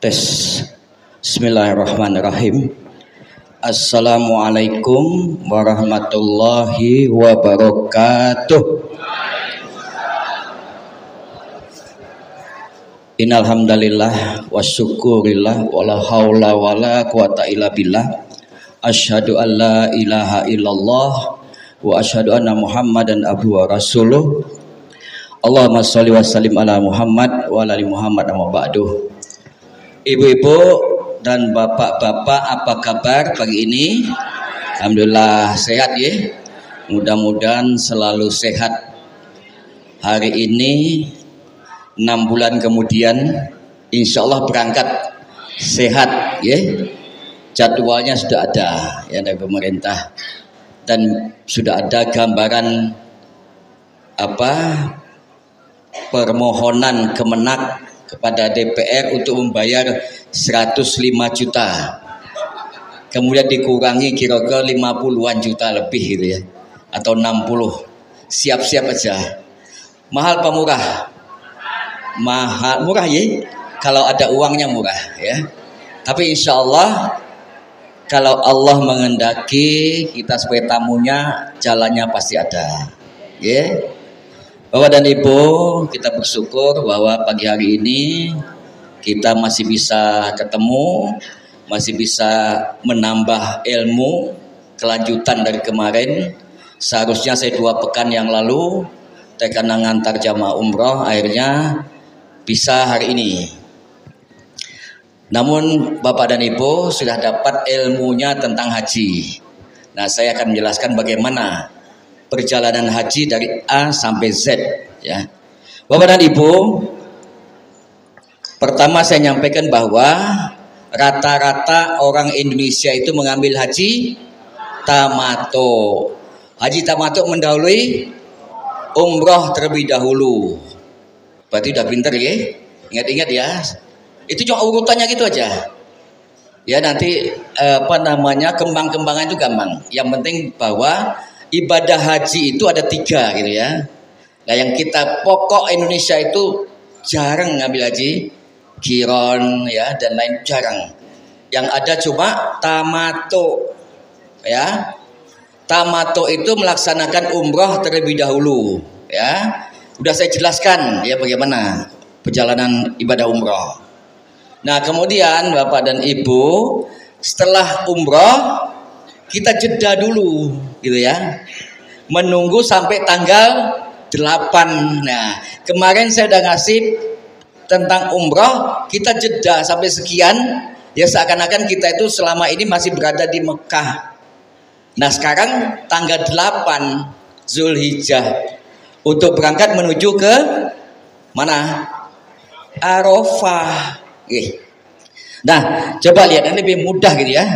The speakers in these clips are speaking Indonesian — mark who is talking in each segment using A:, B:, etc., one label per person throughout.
A: Tes. Bismillahirrahmanirrahim. Assalamualaikum warahmatullahi wabarakatuh. Innal hamdalillah wasyukurillah wala haula wala quwata illa billah. Asyhadu an la ilaha illallah wa asyhadu anna Muhammadan abduhu wa rasuluh. Allahumma sholli wa sallim ala Muhammad wa ala ali Muhammad amma ba'du. Ibu-ibu dan bapak-bapak, apa kabar pagi ini? Alhamdulillah sehat ya. Mudah-mudahan selalu sehat. Hari ini 6 bulan kemudian insya Allah berangkat sehat ya. Jadwalnya sudah ada ya dari pemerintah dan sudah ada gambaran permohonan Kemenak kepada DPR untuk membayar 105 juta, kemudian dikurangi kira-kira 50-an juta lebih gitu ya, atau 60. Siap-siap aja. Mahal apa murah? Mahal, murah ya, kalau ada uangnya murah ya. Tapi insya Allah kalau Allah menghendaki kita sebagai tamunya, jalannya pasti ada ya. Bapak dan Ibu, kita bersyukur bahwa pagi hari ini kita masih bisa ketemu, masih bisa menambah ilmu, kelanjutan dari kemarin. Seharusnya saya 2 pekan yang lalu karena ngantar jamaah umroh, akhirnya bisa hari ini. Namun Bapak dan Ibu sudah dapat ilmunya tentang haji. Nah, saya akan menjelaskan bagaimana perjalanan haji dari A sampai Z ya. Bapak dan Ibu, pertama saya nyampaikan bahwa rata-rata orang Indonesia itu mengambil haji tamato. Haji tamato mendahului umroh terlebih dahulu. Berarti udah pinter ya. Ingat-ingat ya. Itu cuma urutannya gitu aja. Ya nanti kembang-kembangan itu gampang. Yang penting bahwa ibadah haji itu ada 3 gitu ya. Nah yang kita pokok Indonesia itu jarang ngambil haji, kiron ya dan lain jarang. Yang ada cuma tamato ya. Tamato itu melaksanakan umroh terlebih dahulu ya. Udah saya jelaskan ya bagaimana perjalanan ibadah umroh. Nah kemudian Bapak dan Ibu, setelah umroh kita jeda dulu gitu ya, menunggu sampai tanggal 8. Nah kemarin saya udah ngasih tentang umroh, kita jeda sampai sekian ya, seakan-akan kita itu selama ini masih berada di Mekah. Nah sekarang tanggal 8 Zulhijjah untuk berangkat menuju ke mana? Arafah. Nah coba lihat, ini lebih mudah gitu ya.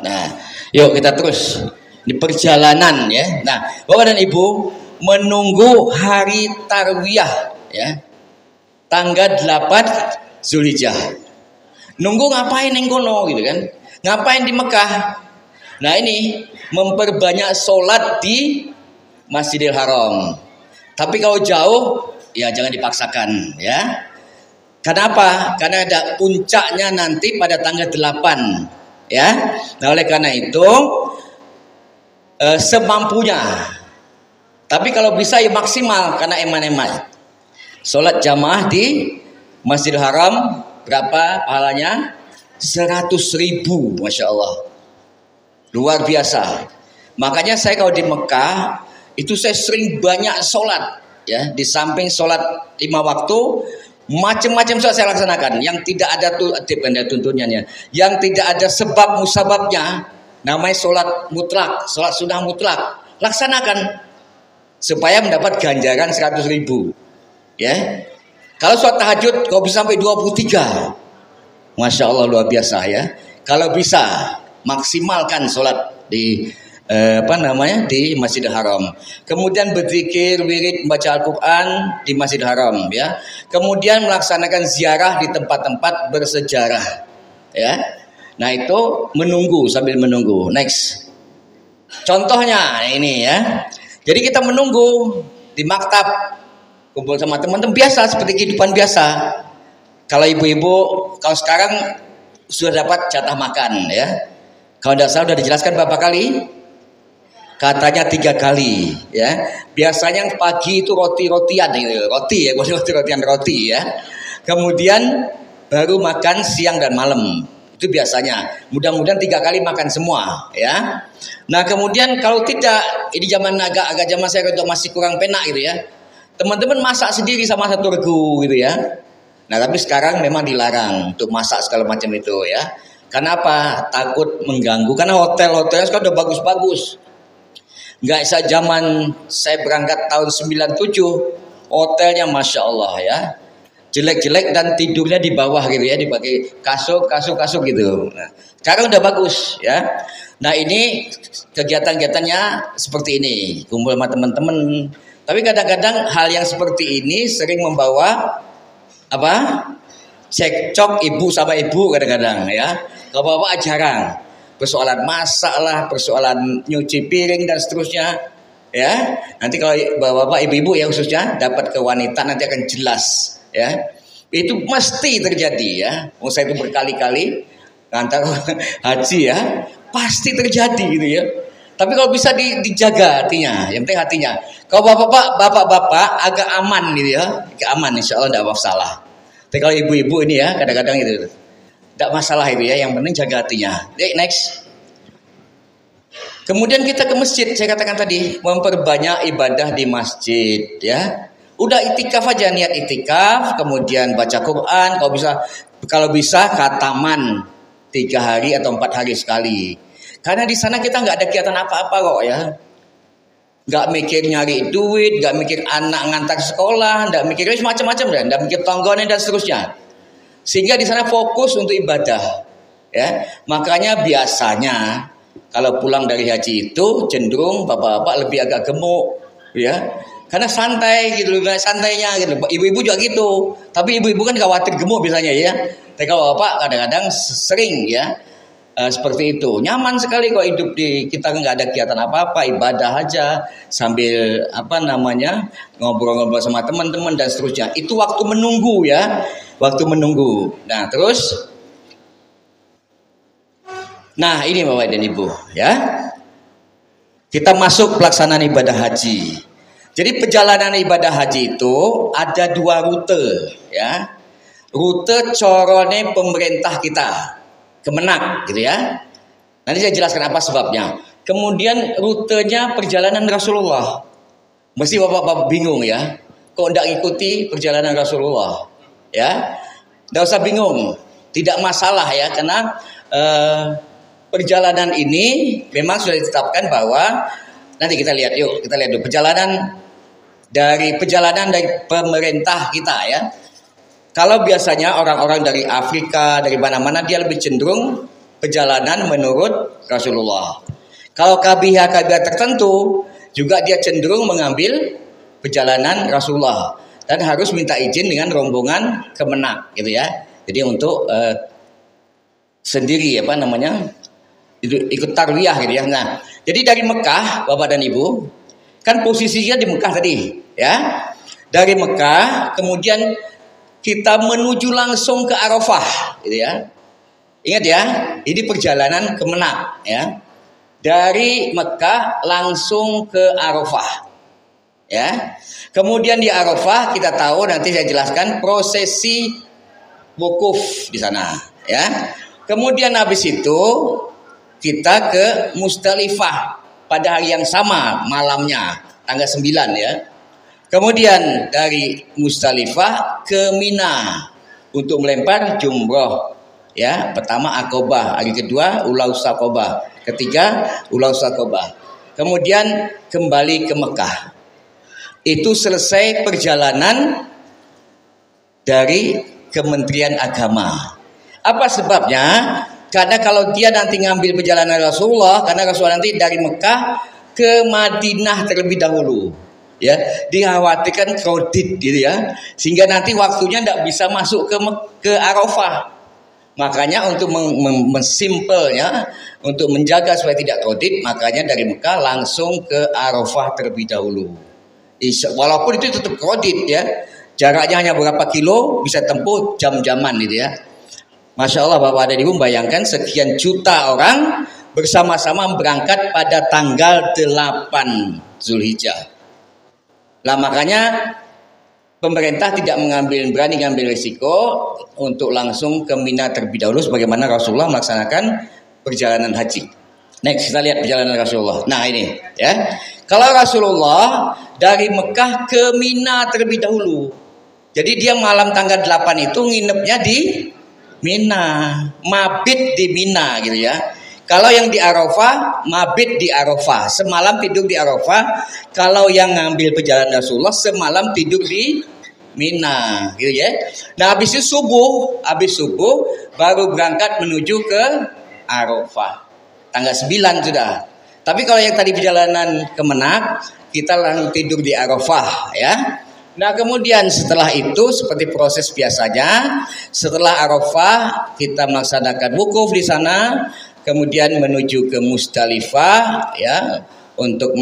A: Nah, yuk kita terus di perjalanan ya. Nah, Bapak dan Ibu, menunggu hari tarwiyah ya. Tanggal 8 Zulhijjah. Nunggu ngapain yang kono gitu kan? Ngapain di Mekah? Nah, ini memperbanyak sholat di Masjidil Haram. Tapi kalau jauh ya jangan dipaksakan ya. Kenapa? Karena ada puncaknya nanti pada tanggal 8. Ya, nah oleh karena itu semampunya. Tapi kalau bisa ya maksimal, karena eman-eman. Sholat jamaah di Masjidil Haram berapa pahalanya? 100.000, masya Allah, luar biasa. Makanya saya kalau di Mekah itu saya sering banyak sholat ya, di samping sholat 5 waktu. Macam-macam saya laksanakan yang tidak ada tuntunannya, yang tidak ada sebab musababnya, namanya sholat mutlak, sholat sunnah mutlak, laksanakan supaya mendapat ganjaran 100.000 ya. Kalau sholat tahajud kau bisa sampai 23, masya Allah luar biasa ya. Kalau bisa maksimalkan sholat di di Masjidil Haram. Kemudian berzikir, wirid, membaca Al-Quran di Masjidil Haram ya. Kemudian melaksanakan ziarah di tempat-tempat bersejarah ya. Nah itu menunggu, sambil menunggu. Next. Contohnya ini ya. Jadi kita menunggu di maktab kumpul sama teman-teman biasa seperti kehidupan biasa. Kalau ibu-ibu, kalau sekarang sudah dapat jatah makan ya. Kalau tidak salah sudah dijelaskan berapa kali? Katanya 3 kali ya. Biasanya pagi itu roti-rotian gitu. Roti ya, bukan roti-rotian roti ya. Kemudian baru makan siang dan malam. Itu biasanya. Mudah-mudahan 3 kali makan semua ya. Nah, kemudian kalau tidak, ini zaman agak zaman saya untuk masih kurang penak gitu ya. Teman-teman masak sendiri sama 1 regu gitu ya. Nah, tapi sekarang memang dilarang untuk masak segala macam itu ya. Kenapa? Takut mengganggu. Karena hotel-hotelnya sekarang udah bagus-bagus. Nggak zaman saya berangkat tahun 97, hotelnya Masya Allah ya. Jelek-jelek dan tidurnya di bawah gitu ya, dipakai kasur gitu. Nah, sekarang udah bagus ya. Nah, ini kegiatan-kegiatannya seperti ini, kumpul sama teman-teman. Tapi kadang-kadang hal yang seperti ini sering membawa apa? Cekcok ibu sama ibu kadang-kadang ya. Kalau bapak jarang. Persoalan masak lah, persoalan nyuci piring dan seterusnya ya. Nanti kalau bapak ibu-ibu ya khususnya dapat ke wanita nanti akan jelas ya. Itu mesti terjadi ya. Saya itu berkali-kali antar haji ya, pasti terjadi gitu ya. Tapi kalau bisa dijaga hatinya, yang penting hatinya. Kalau bapak-bapak agak aman gitu ya, agak aman insya Allah tidak masalah. Tapi kalau ibu-ibu ini ya kadang-kadang itu tidak masalah itu ya, yang penting jaga hatinya. Next. Kemudian kita ke masjid, saya katakan tadi, memperbanyak ibadah di masjid ya. Udah itikaf aja, niat itikaf, kemudian baca Quran, kalau bisa khataman 3 hari atau 4 hari sekali. Karena di sana kita nggak ada kegiatan apa-apa kok ya. Nggak mikir nyari duit, nggak mikir anak ngantar sekolah, nggak mikir macam-macam dan nggak mikir tonggonya dan seterusnya. Sehingga di sana fokus untuk ibadah ya. Makanya biasanya kalau pulang dari haji itu cenderung bapak-bapak lebih agak gemuk ya. Karena santai gitu, santainya gitu. Ibu-ibu juga gitu. Tapi ibu-ibu kan khawatir gemuk biasanya ya. Tapi kalau bapak kadang-kadang sering ya seperti itu. Nyaman sekali kok hidup kita nggak ada kegiatan apa-apa, ibadah aja sambil ngobrol-ngobrol sama teman-teman dan seterusnya. Itu waktu menunggu ya. Waktu menunggu. Nah, terus ini Bapak dan Ibu ya. Kita masuk pelaksanaan ibadah haji. Jadi perjalanan ibadah haji itu ada 2 rute ya. Rute corone pemerintah kita, Kemenak gitu ya. Nanti saya jelaskan apa sebabnya. Kemudian rutenya perjalanan Rasulullah. Mesti bapak-bapak bingung ya. Kok tidak ikuti perjalanan Rasulullah? Ya, tidak usah bingung, tidak masalah ya, karena perjalanan ini memang sudah ditetapkan bahwa nanti kita lihat dulu perjalanan dari pemerintah kita ya. Kalau biasanya orang-orang dari Afrika dari mana-mana dia lebih cenderung perjalanan menurut Rasulullah. Kalau KBH tertentu juga dia cenderung mengambil perjalanan Rasulullah. Dan harus minta izin dengan rombongan Kemenak gitu ya. Jadi untuk sendiri ikut tarwiyah gitu ya. Nah, jadi dari Mekah Bapak dan Ibu, kan posisinya di Mekah tadi ya. Dari Mekah kemudian kita menuju langsung ke Arafah gitu ya. Ingat ya, ini perjalanan Kemenak ya. Dari Mekah langsung ke Arafah. Ya. Kemudian di Arafah kita tahu nanti saya jelaskan prosesi wukuf di sana ya. Kemudian habis itu kita ke Musdalifah pada hari yang sama malamnya tanggal 9 ya. Kemudian dari Musdalifah ke Mina untuk melempar jumroh ya. Pertama Aqobah, hari kedua Ulaus Aqobah, ketiga Ulaus Aqobah. Kemudian kembali ke Mekah. Itu selesai perjalanan dari Kementerian Agama. Apa sebabnya? Karena kalau dia nanti ngambil perjalanan Rasulullah, karena Rasulullah nanti dari Mekah ke Madinah terlebih dahulu, ya, dikhawatirkan kredit gitu ya, sehingga nanti waktunya tidak bisa masuk ke Arafah. Makanya untuk mensimpelnya, untuk menjaga supaya tidak kredit, makanya dari Mekah langsung ke Arafah terlebih dahulu. Walaupun itu tetap kredit ya. Jaraknya hanya berapa kilo, bisa tempuh jam-jaman gitu ya. Masya Allah Bapak dan Ibu, bayangkan sekian juta orang bersama-sama berangkat pada tanggal 8 Zulhijjah. Lah makanya pemerintah tidak berani mengambil risiko untuk langsung ke Mina terlebih dahulu sebagaimana Rasulullah melaksanakan perjalanan haji. Next kita lihat perjalanan Rasulullah. Nah ini ya. Kalau Rasulullah dari Mekah ke Mina terlebih dahulu. Jadi dia malam tanggal 8 itu nginepnya di Mina, mabit di Mina gitu ya. Kalau yang di Arafah, mabit di Arafah, semalam tidur di Arafah. Kalau yang ngambil perjalanan Rasulullah semalam tidur di Mina, gitu ya. Nah habis subuh baru berangkat menuju ke Arafah. Tanggal 9 sudah. Tapi kalau yang tadi perjalanan ke Menak, kita langsung tidur di Arafah ya. Nah kemudian setelah itu seperti proses biasanya, setelah Arafah kita melaksanakan wukuf di sana, kemudian menuju ke Musdalifah ya untuk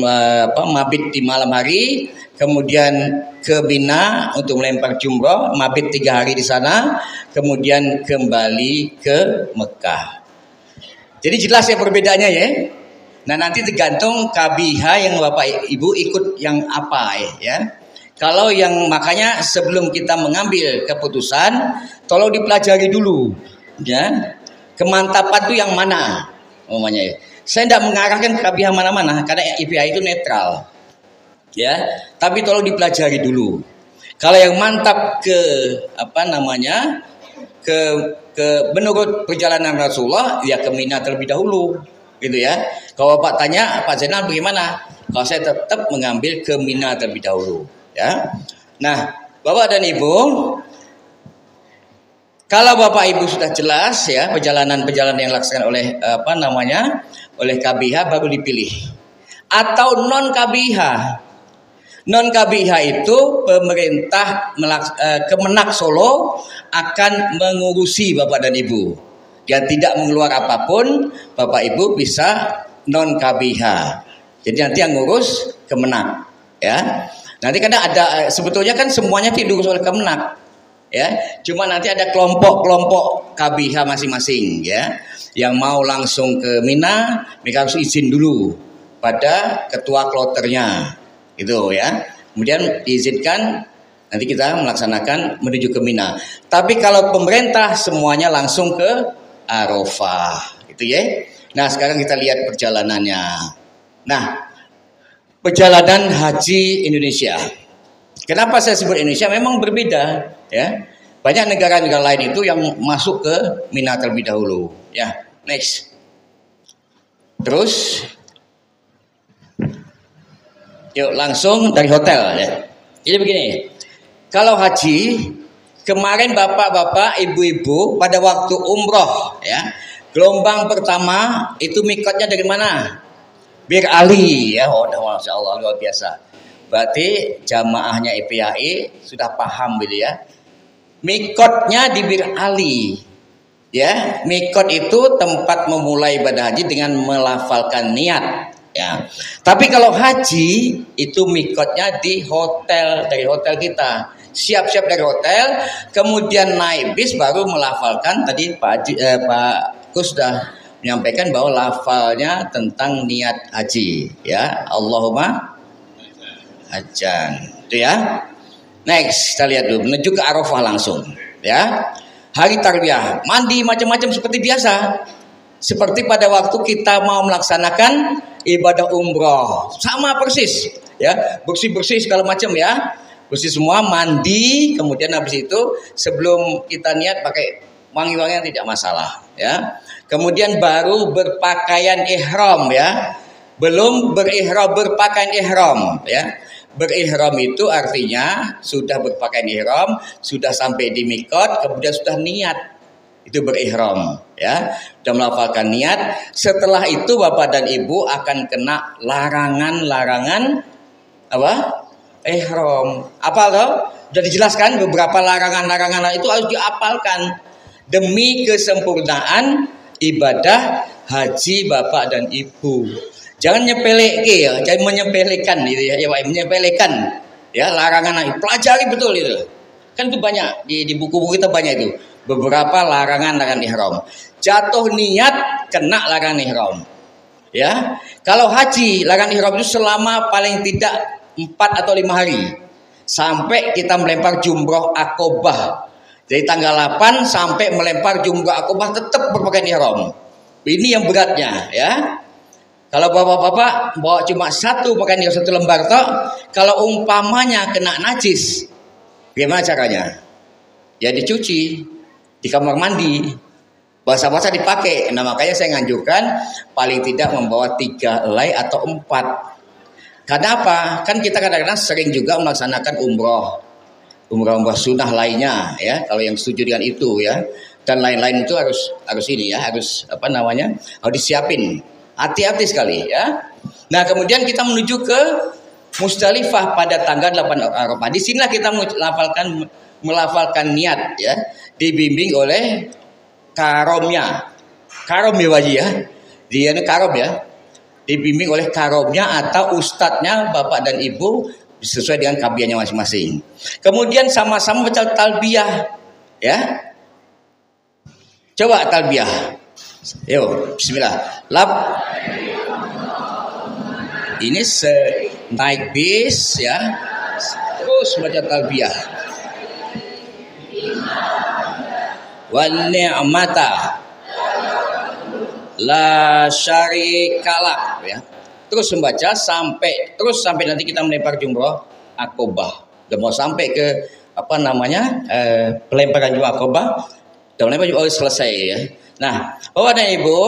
A: mabit di malam hari, kemudian ke Mina untuk melempar jumroh, mabit 3 hari di sana, kemudian kembali ke Mekah. Jadi jelas ya perbedaannya ya. Nah nanti tergantung KBH yang Bapak Ibu ikut yang apa ya. Kalau yang makanya sebelum kita mengambil keputusan, tolong dipelajari dulu, ya. Kemantapan itu yang mana, namanya. Saya tidak mengarahkan ke KBH mana-mana, karena IPA itu netral, ya. Tapi tolong dipelajari dulu. Kalau yang mantap menurut perjalanan Rasulullah, ya ke Mina terlebih dahulu, gitu ya. Kalau Pak tanya, Pak Zainal bagaimana? Kalau saya tetap mengambil ke Mina terlebih dahulu. Ya, nah Bapak dan Ibu, kalau Bapak Ibu sudah jelas ya perjalanan yang dilaksanakan oleh KBH baru dipilih. Atau non KBH, itu pemerintah Kemenak Solo akan mengurusi Bapak dan Ibu. Dia tidak mengeluarkan apapun, Bapak Ibu bisa non KBH. Jadi nanti yang ngurus Kemenak, ya. Nanti karena ada sebetulnya kan semuanya diurus oleh Kemenak, ya. Cuma nanti ada kelompok-kelompok KBH masing-masing, ya. Yang mau langsung ke Mina, mereka harus izin dulu pada ketua kloternya, gitu ya. Kemudian diizinkan, nanti kita melaksanakan menuju ke Mina. Tapi kalau pemerintah semuanya langsung ke Arafah, gitu ya. Nah sekarang kita lihat perjalanannya. Nah. Perjalanan haji Indonesia. Kenapa saya sebut Indonesia? Memang berbeda, ya. Banyak negara-negara lain itu yang masuk ke Mina terlebih dahulu, ya. Next. Terus, yuk langsung dari hotel, ya. Jadi begini, kalau haji kemarin bapak-bapak, ibu-ibu pada waktu umroh, ya, gelombang pertama itu mikotnya dari mana? Bir Ali ya, masya Allah luar biasa. Berarti jamaahnya IPAI sudah paham gitu ya. Mikotnya di Bir Ali, ya. Mikot itu tempat memulai ibadah haji dengan melafalkan niat, ya. Tapi kalau haji itu mikotnya di hotel, dari hotel kita. Siap-siap dari hotel, kemudian naik bis baru melafalkan. Tadi Pak Kus sudah menyampaikan bahwa lafalnya tentang niat haji, ya. Allahumma hajan, itu ya. Next kita lihat dulu menuju ke Arafah langsung, ya. Hari tarbiyah, mandi macam-macam seperti biasa, seperti pada waktu kita mau melaksanakan ibadah umroh, sama persis, ya. Bersih-bersih segala macam, ya. Bersih semua, mandi, kemudian habis itu sebelum kita niat pakai wangi-wangian tidak masalah, ya. Kemudian baru berpakaian ihram, ya. Belum berpakaian ihram, ya. Berihram itu artinya sudah berpakaian ihram, sudah sampai di mikot, kemudian sudah niat. Itu berihram, ya. Sudah melafalkan niat. Setelah itu Bapak dan Ibu akan kena larangan-larangan apa? Ihram. Apa toh? Sudah dijelaskan beberapa larangan-larangan itu harus diapalkan demi kesempurnaan ibadah haji Bapak dan Ibu. Jangan nyepelek ya, jangan menyepelekan gitu ya, menyepelekan Ya, larangan haji. Pelajari betul itu. Kan itu banyak di buku-buku kita banyak itu. Beberapa larangan ihram. Jatuh niat kena larangan ihram. Ya. Kalau haji, larangan ihram itu selama paling tidak 4 atau 5 hari. Sampai kita melempar jumroh akobah. Dari tanggal 8 sampai melempar jumroh akobah tetap berpakaian ihram. Ini yang beratnya, ya. Kalau bapak-bapak bawa cuma satu pakaian ihram, 1 lembar toh, kalau umpamanya kena najis, gimana caranya? Ya dicuci di kamar mandi, basah-basah dipakai. Nah makanya saya nganjurkan paling tidak membawa 3 helai atau 4. Karena apa? Kan kita kadang-kadang sering juga melaksanakan umroh sunnah lainnya, ya. Kalau yang setuju dengan itu, ya, dan lain-lain itu harus ini, ya, harus harus disiapin. Hati-hati sekali, ya. Nah kemudian kita menuju ke Musdalifah pada tanggal 8 Arafah. Di sinilah kita melafalkan niat, ya, dibimbing oleh karomnya. Karom ya Waji, ya. Dia ini karom, ya. Dibimbing oleh karomnya atau ustadznya bapak dan ibu sesuai dengan kabiannya masing-masing. Kemudian sama-sama baca talbiyah, ya. Coba talbiyah. Yuk, bismillah. Ini naik bis, ya. Terus baca talbiyah. Wan ni'mata la syarikalah, ya. Terus membaca sampai nanti kita melempar jumroh akobah. Dan mau sampai ke pelemparan jumroh akobah, dan melempar jumroh selesai, ya. Nah, Bapak dan Ibu,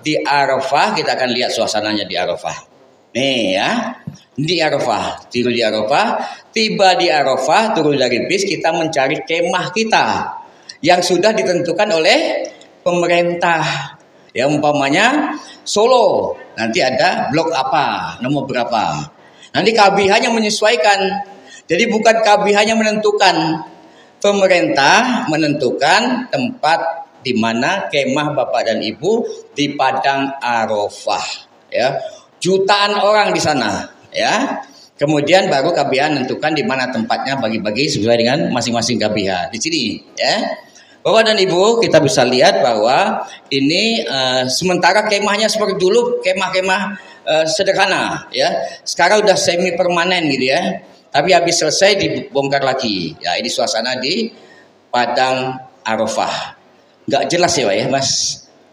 A: di Arafah kita akan lihat suasananya di Arafah. Nih, ya. Di Arafah, tidur di Arafah, tiba di Arafah, turun dari bis, kita mencari kemah kita yang sudah ditentukan oleh pemerintah. Ya, umpamanya Solo, nanti ada blok apa, nomor berapa. Nanti KBH-nya menyesuaikan. Jadi bukan KBH-nya menentukan, pemerintah menentukan tempat di mana kemah Bapak dan Ibu di Padang Arafah, ya. Jutaan orang di sana, ya. Kemudian baru KBH menentukan di mana tempatnya, bagi-bagi sesuai dengan masing-masing KBH. Di sini, ya. Bapak dan Ibu, kita bisa lihat bahwa ini sementara kemahnya seperti dulu, kemah-kemah sederhana, ya. Sekarang udah semi permanen gitu, ya. Tapi habis selesai dibongkar lagi. Ya, ini suasana di Padang Arafah. Nggak jelas ya, Pak, ya, Mas?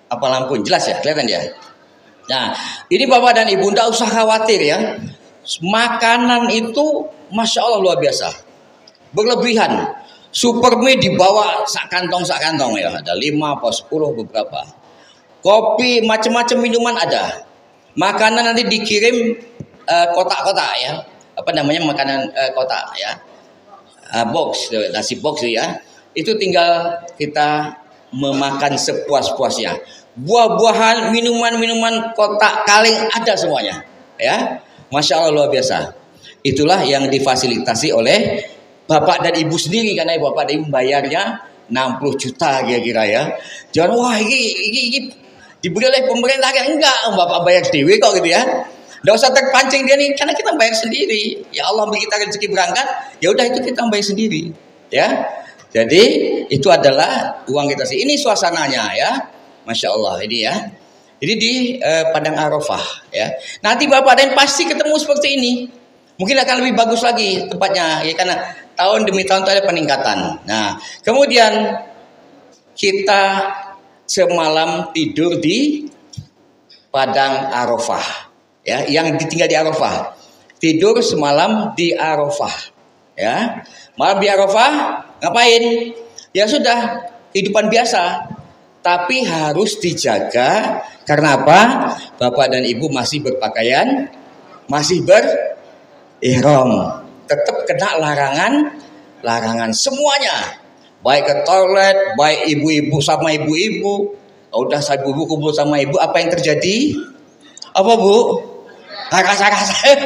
A: Apa lampu jelas ya, kelihatan ya? Nah, ini Bapak dan Ibu nggak usah khawatir, ya. Makanan itu Masya Allah luar biasa, berlebihan. Supermie dibawa sak kantong ya, ada 5 atau 10 beberapa. Kopi, macam-macam minuman ada. Makanan nanti dikirim kotak-kotak, ya. Makanan kotak, ya. Box, nasi box, ya. Itu tinggal kita memakan sepuas-puasnya. Buah-buahan, minuman-minuman kotak kaleng ada semuanya, ya. Masya Allah luar biasa. Itulah yang difasilitasi oleh Bapak dan Ibu sendiri, karena Bapak dan Ibu bayarnya 60 juta kira-kira, ya. Jangan wah ini diberi oleh pemerintah, kan enggak, Bapak bayar sendiri kok gitu, ya. Enggak usah terpancing dia nih, karena kita bayar sendiri. Ya Allah beri kita rezeki berangkat, ya udah itu kita bayar sendiri, ya. Jadi itu adalah uang kita sih. Ini suasananya, ya. Masya Allah ini, ya. Ini di Padang Arafah, ya. Nanti Bapak dan pasti ketemu seperti ini. Mungkin akan lebih bagus lagi tempatnya, ya, karena tahun demi tahun ada peningkatan. Nah, kemudian kita semalam tidur di Padang Arafah, ya, yang ditinggal di Arafah. Tidur semalam di Arafah, ya. Malam di Arafah ngapain? Ya sudah, kehidupan biasa. Tapi harus dijaga karena apa? Bapak dan Ibu masih berpakaian, masih ihram, tetap kena larangan semuanya, baik ke toilet, baik ibu-ibu sama ibu-ibu. Udah saya ibu kumpul sama ibu, apa yang terjadi? Apa Bu? Rasa-rasa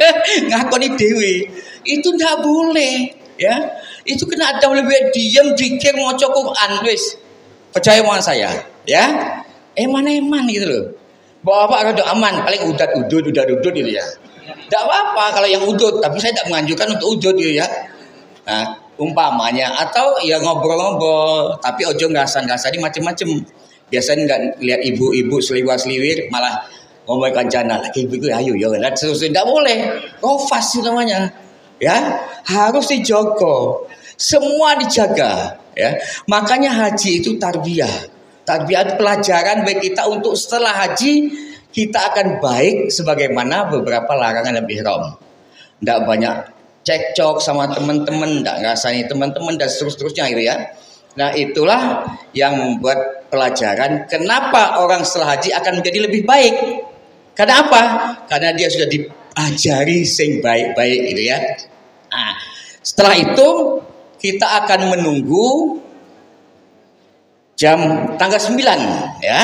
A: ngakoni dewi, itu nggak boleh, ya. Itu kena ada lebih diam, dikir, maca Quran, wis. Percaya sama saya, ya. Eman gitu loh. Bapak rada aman, paling udat udut gitu, ya. Tidak apa-apa kalau yang udut, tapi saya tidak menganjurkan untuk udut gitu ya. Nah, umpamanya atau ya ngobrol-ngobrol, tapi ojo ngasan-ngasani macem-macem. Biasanya nggak lihat ibu-ibu seliwar-seliwir malah ngomong kancana lagi ibu ayo ya dan seterusnya tidak boleh. Rofas itu namanya. Ya, harus dijogo. Semua dijaga ya. Makanya haji itu tarbiyah. Tarbiyah itu pelajaran bagi kita untuk setelah haji kita akan baik sebagaimana beberapa larangan dalam ihram. Tidak banyak cekcok sama teman-teman, tidak ngerasani teman-teman dan seterusnya gitu ya. Nah itulah yang membuat pelajaran kenapa orang setelah haji akan menjadi lebih baik. Karena apa? Karena dia sudah diajari sing baik-baik gitu ya. Nah, setelah itu kita akan menunggu jam tanggal 9 ya.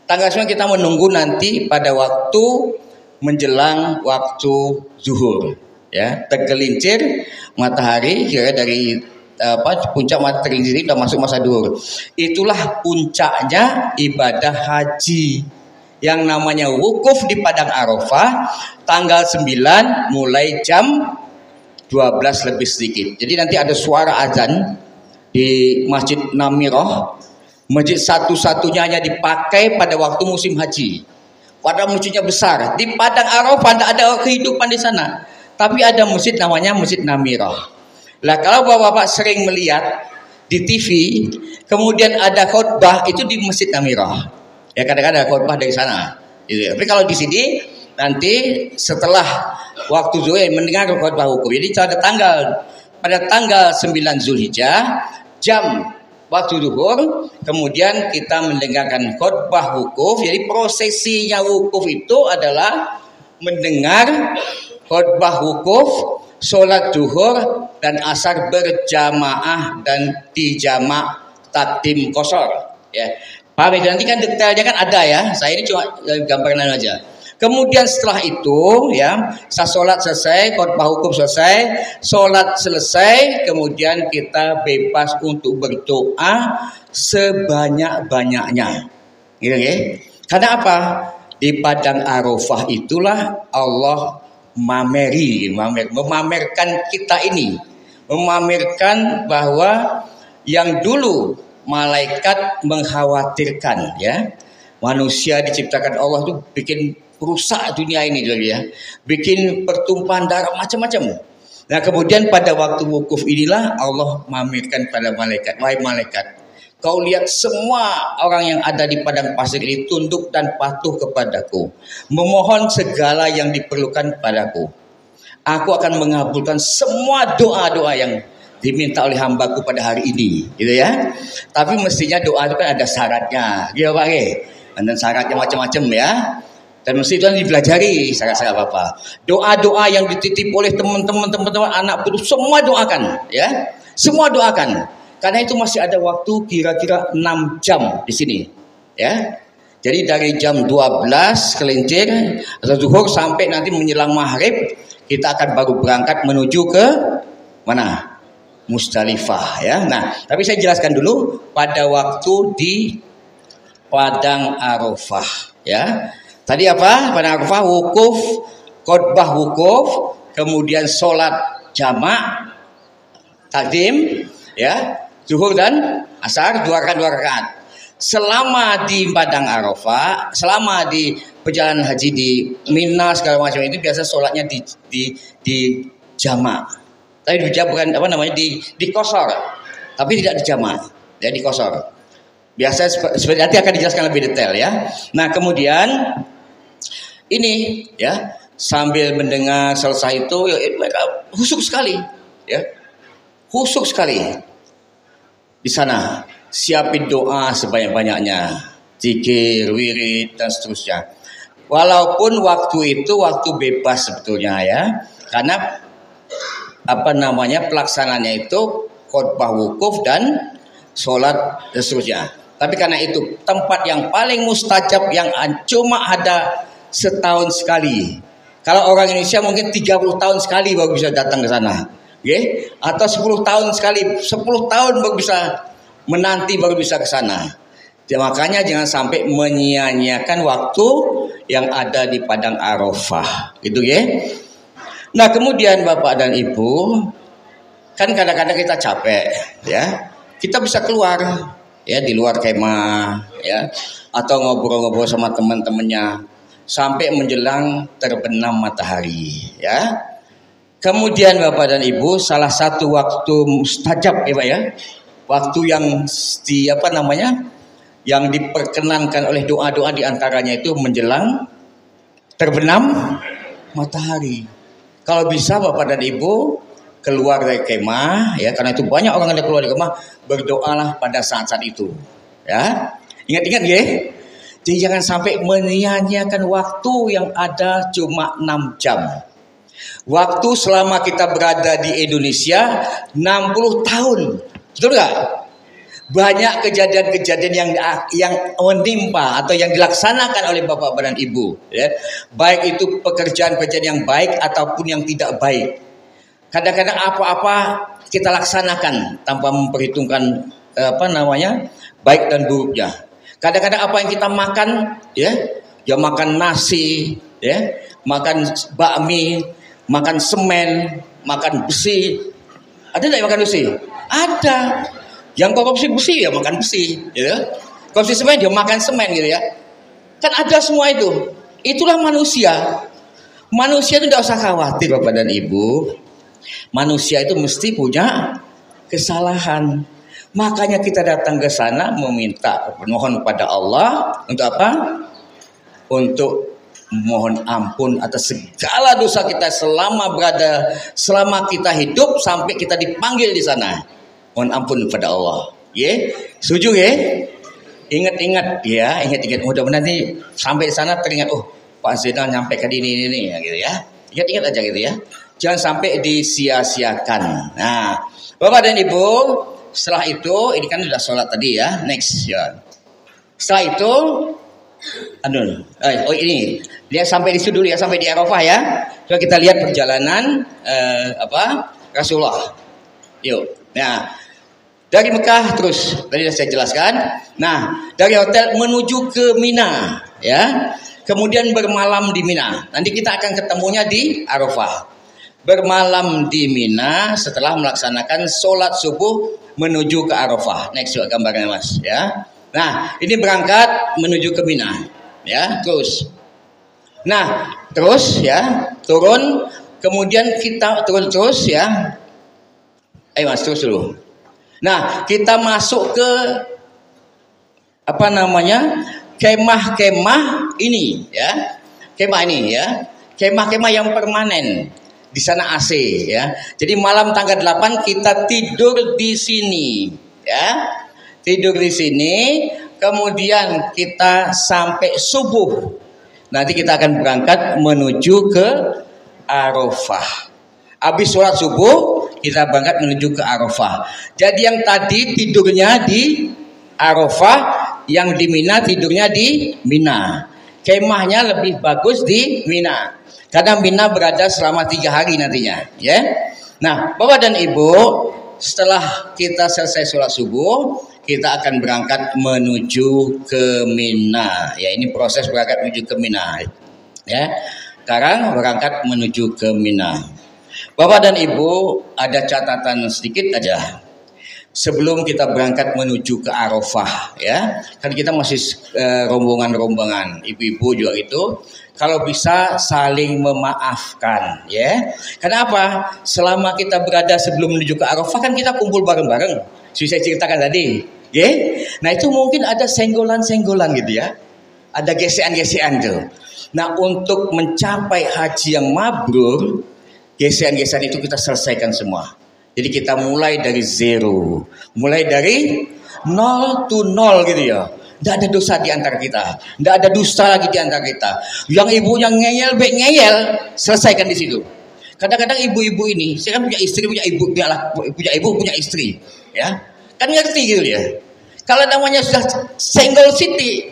A: Tanggal 9 kita menunggu nanti pada waktu menjelang waktu zuhur ya, tergelincir matahari kira dari puncak matahari sudah masuk masa zuhur. Itulah puncaknya ibadah haji yang namanya wukuf di Padang Arafah tanggal 9 mulai jam 12 lebih sedikit. Jadi nanti ada suara azan di Masjid Namirah. Masjid satu-satunya hanya dipakai pada waktu musim haji. Padahal masjidnya besar. Di Padang Arafah tidak ada kehidupan di sana. Tapi ada masjid namanya Masjid Namirah. Lah kalau bapak-bapak sering melihat di TV, kemudian ada khutbah itu di Masjid Namirah. Ya kadang-kadang ada khutbah dari sana. Gitu. Tapi kalau di sini nanti setelah waktu zuhur mendengar khutbah hukum. Jadi pada tanggal 9 Zulhijjah jam waktu zuhur, kemudian kita mendengarkan khutbah wukuf. Jadi prosesinya wukuf itu adalah mendengar khutbah wukuf, sholat zuhur dan asar berjamaah dan dijamak takdim qashar. Ya, paham ya? Nanti kan detailnya kan ada ya. Saya ini cuma gambaran aja. Kemudian setelah itu ya, sholat selesai, khutbah hukum selesai, sholat selesai, kemudian kita bebas untuk berdoa sebanyak-banyaknya. Gitu ya. Karena apa? Di Padang Arafah itulah Allah memamerkan kita ini, memamerkan bahwa yang dulu malaikat mengkhawatirkan ya, manusia diciptakan Allah itu bikin rusak dunia ini ya, bikin pertumpahan darah macam-macam. Nah kemudian pada waktu wukuf inilah Allah memamerkan pada malaikat, wahai malaikat, kau lihat semua orang yang ada di padang pasir ini tunduk dan patuh kepadaku, memohon segala yang diperlukan padaku. Aku akan mengabulkan semua doa-doa yang diminta oleh hambaku pada hari ini, gitu ya. Tapi mestinya doa itu kan ada syaratnya, gitu Pak. Dan syaratnya macam-macam ya. Dan mesti itu dipelajari syarat-syarat apa. Doa-doa yang dititip oleh teman-teman anak putus semua doakan ya. Semua doakan. Karena itu masih ada waktu kira-kira 6 jam di sini ya. Jadi dari jam 12 kelincir atau zuhur sampai nanti menjelang maghrib kita akan baru berangkat menuju ke mana? Musdalifah ya. Nah, tapi saya jelaskan dulu pada waktu di Padang Arafah ya. Tadi apa? Padang Arafah wukuf, khutbah wukuf, kemudian sholat jamak, takdim, ya, zuhur dan asar 2 rakaat. Selama di Padang Arafah, selama di perjalanan haji di Mina segala macam itu biasa sholatnya di jamak. Tapi bukan apa namanya di qashar, tapi tidak di jamak, ya di qashar. Biasa seperti nanti akan dijelaskan lebih detail ya. Nah kemudian ini ya sambil mendengar selesai itu ya, mereka khusyuk sekali ya, khusyuk sekali di sana, siapin doa sebanyak-banyaknya, zikir, wirid dan seterusnya. Walaupun waktu itu waktu bebas sebetulnya ya, karena apa namanya pelaksanaannya itu khutbah wukuf dan sholat dan seterusnya. Tapi karena itu tempat yang paling mustajab yang cuma ada setahun sekali. Kalau orang Indonesia mungkin 30 tahun sekali baru bisa datang ke sana. Okay? Atau 10 tahun sekali, 10 tahun baru bisa menanti baru bisa ke sana. Ya, makanya jangan sampai menyia-nyiakan waktu yang ada di padang Arafah, gitu ya. Nah, kemudian Bapak dan Ibu, kan kadang-kadang kita capek, ya. Kita bisa keluar, ya, di luar kemah, ya, atau ngobrol-ngobrol sama teman-temannya sampai menjelang terbenam matahari, ya. Kemudian Bapak dan Ibu, salah satu waktu mustajab, ya Pak ya, waktu yang yang diperkenankan oleh doa-doa diantaranya itu menjelang terbenam matahari. Kalau bisa Bapak dan Ibu keluar dari kemah, ya, karena itu banyak orang yang keluar dari kemah, berdoalah pada saat-saat itu, ya. Ingat-ingat ya. Jadi jangan sampai menyia-nyiakan waktu yang ada cuma 6 jam. Waktu selama kita berada di Indonesia 60 tahun. Betul nggak? Banyak kejadian-kejadian yang menimpa atau yang dilaksanakan oleh Bapak dan Ibu, ya. Baik itu pekerjaan-pekerjaan yang baik ataupun yang tidak baik. Kadang-kadang apa-apa kita laksanakan tanpa memperhitungkan baik dan buruknya. Kadang-kadang apa yang kita makan, ya makan nasi, ya, makan bakmi, makan semen, makan besi. Ada nggak yang makan besi? Ada. Yang korupsi besi ya makan besi, gitu. Korupsi semen dia makan semen, gitu ya. Kan ada semua itu. Itulah manusia. Manusia itu tidak usah khawatir Bapak dan Ibu. Manusia itu mesti punya kesalahan. Makanya kita datang ke sana meminta, mohon kepada Allah untuk apa? Untuk mohon ampun atas segala dosa kita selama kita hidup sampai kita dipanggil di sana. Mohon ampun kepada Allah. Ya, setuju ya? Ingat-ingat ya, ingat-ingat. Mudah-mudahan nanti sampai sana teringat, oh Pak Zainal nyampe ke ini ya, gitu ya. Ingat-ingat aja gitu ya. Jangan sampai disia-siakan. Nah, Bapak dan Ibu, setelah itu, ini kan sudah sholat tadi ya. Next ya. Setelah itu, ini lihat sampai di situ dulu ya, sampai di Arafah ya. Coba kita lihat perjalanan Rasulullah. Yuk. Nah, dari Mekah terus tadi sudah saya jelaskan. Nah, dari hotel menuju ke Mina, ya. Kemudian bermalam di Mina. Nanti kita akan ketemunya di Arafah. Bermalam di Mina setelah melaksanakan sholat subuh menuju ke Arafah. Next coba gambarnya Mas, ya. Nah, ini berangkat menuju ke Mina, ya. Terus. Nah, terus ya, turun. Kemudian kita turun terus ya. Ayo Mas, terus dulu. Nah, kita masuk ke kemah-kemah ini ya. Kemah ini ya. Kemah-kemah yang permanen. Di sana AC ya. Jadi malam tanggal 8 kita tidur di sini ya. Tidur di sini, kemudian kita sampai subuh. Nanti kita akan berangkat menuju ke Arafah. Habis sholat subuh kita berangkat menuju ke Arafah. Jadi yang tadi tidurnya di Arafah, yang di Mina tidurnya di Mina. Kemahnya lebih bagus di Mina, karena Mina berada selama 3 hari nantinya, ya. Nah, Bapak dan Ibu, setelah kita selesai sholat subuh, kita akan berangkat menuju ke Mina. Ya, ini proses berangkat menuju ke Mina. Ya, sekarang berangkat menuju ke Mina. Bapak dan Ibu, ada catatan sedikit aja. Sebelum kita berangkat menuju ke Arafah, ya, kan kita masih rombongan-rombongan, ibu-ibu juga itu, kalau bisa saling memaafkan, ya. Kenapa? Selama kita berada sebelum menuju ke Arafah kan kita kumpul bareng-bareng. Saya ceritakan tadi, ya. Nah itu mungkin ada senggolan-senggolan gitu ya, ada gesekan-gesekan tuh. Nah untuk mencapai haji yang mabrur, gesekan-gesekan itu kita selesaikan semua. Jadi kita mulai dari zero, mulai dari 0 to 0 gitu ya. Tidak ada dosa di antara kita, tidak ada dusta lagi di antara kita. Yang ibunya ngeyel, selesaikan di situ. Kadang-kadang ibu-ibu ini, saya kan punya istri, punya ibu, punya istri, ya. Kan ngerti gitu ya. Kalau namanya sudah single city,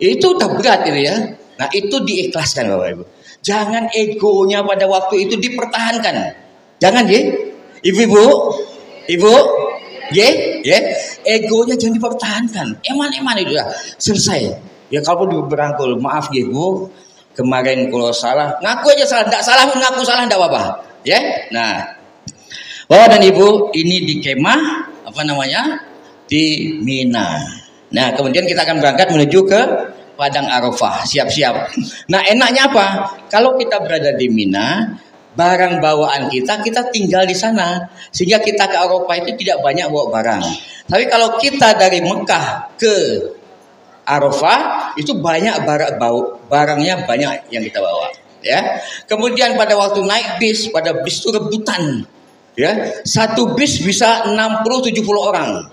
A: itu udah berat gitu ya. Nah itu diikhlaskan Bapak Ibu. Jangan egonya pada waktu itu dipertahankan. Jangan ya. Ibu, ya, ya. Egonya jangan dipertahankan. Eman itu lah. Selesai. Ya kalau berangkul, maaf ya Bu, kemarin kalau salah, ngaku aja salah, enggak salah pun ngaku salah enggak apa-apa. Ya. Nah, Bapak dan Ibu, ini di kemah apa namanya? Di Mina. Nah, kemudian kita akan berangkat menuju ke Padang Arafah, siap-siap. Nah, enaknya apa? Kalau kita berada di Mina, barang bawaan kita tinggal di sana, sehingga kita ke Arafah itu tidak banyak bawa barang. Tapi kalau kita dari Mekah ke Arafah itu banyak barangnya banyak yang kita bawa. Ya. Kemudian pada waktu naik bis, pada bis itu rebutan. Ya, satu bis bisa 60-70 orang.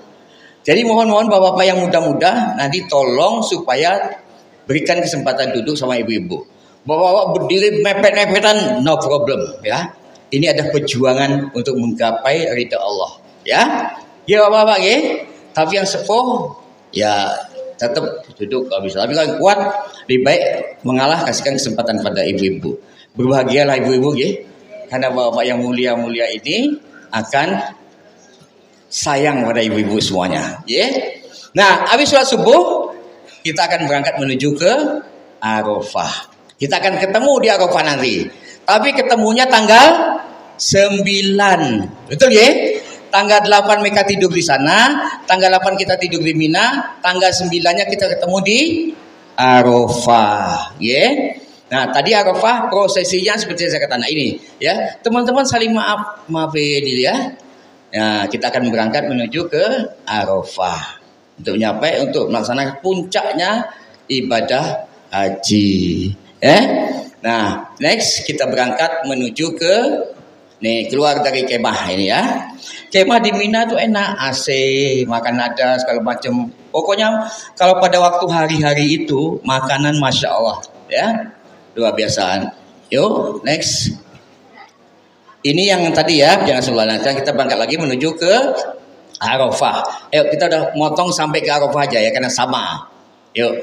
A: Jadi mohon bapak-bapak yang muda-muda nanti tolong supaya berikan kesempatan duduk sama ibu-ibu. Bapak-bapak berdiri mepet-mepetan, no problem ya. Ini ada perjuangan untuk menggapai ridha Allah ya. Ya bapak-bapak ya. Tapi yang sepuh ya tetap duduk kalau bisa. Tapi kalau kuat lebih baik mengalah, kasihkan kesempatan pada ibu-ibu. Berbahagialah ibu-ibu ya. Karena bapak-bapak yang mulia-mulia ini akan sayang pada ibu-ibu semuanya ya. Nah, habis sholat subuh kita akan berangkat menuju ke Arafah. Kita akan ketemu di Arafah nanti. Tapi ketemunya tanggal 9. Betul ya? Tanggal 8 mereka tidur di sana, tanggal 8 kita tidur di Mina, tanggal 9-nya kita ketemu di Arafah, ya. Nah, tadi Arafah prosesinya seperti saya katakan ini, ya. Teman-teman saling maaf ini ya. Nah, kita akan berangkat menuju ke Arafah. Untuk melaksanakan puncaknya ibadah haji. Nah, next kita berangkat menuju ke keluar dari kemah ini ya. Kemah di Mina tuh enak, AC, makan ada segala macam. Pokoknya kalau pada waktu hari-hari itu makanan masya Allah ya, luar biasa. Yuk, next. Ini yang tadi ya, jangan sebelah. Nanti kita berangkat lagi menuju ke Arafah. Ayo kita udah motong sampai ke Arafah aja ya karena sama. Yuk.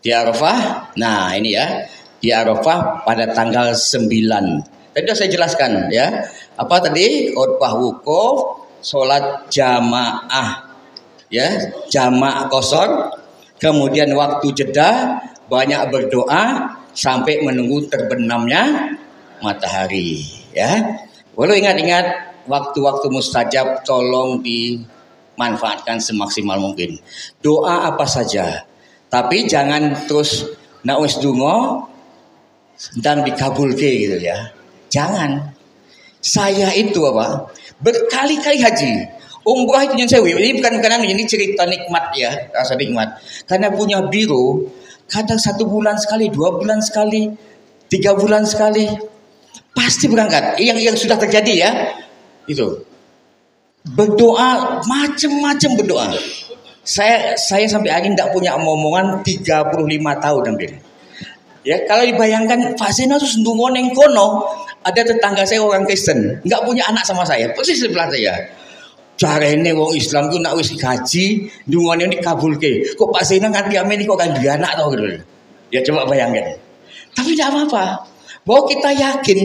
A: Di Arafah. Nah, ini ya. Di Arafah pada tanggal 9. Tadi sudah saya jelaskan ya. Apa tadi? Khutbah wukuf, salat jamaah. Ya, jamaah qashar. Kemudian waktu jeda banyak berdoa sampai menunggu terbenamnya matahari, ya. Walau ingat-ingat waktu-waktu mustajab tolong dimanfaatkan semaksimal mungkin. Doa apa saja. Tapi jangan terus naus dungo dan dikabulke gitu ya. Jangan. Saya itu apa? Berkali-kali haji. Umrah itu yang saya ini bukan ini cerita nikmat ya, rasa nikmat. Karena punya biro, kadang 1 bulan sekali, 2 bulan sekali, 3 bulan sekali, pasti berangkat. Yang sudah terjadi ya. Itu berdoa macam-macam berdoa. Saya sampai hari tidak punya omongan 35 tahun hampir. Ya kalau dibayangkan Pak Zainal itu sendungon yang kono, ada tetangga saya orang Kristen, nggak punya anak sama saya, persis sebelah saya. Carane wong Islam itu nak wis gaji, ndungone dikabulke. Kok Pak Zainal nganti amin kok kan dia anak tau gitu. Ya coba bayangkan. Tapi tidak apa-apa. Bahwa kita yakin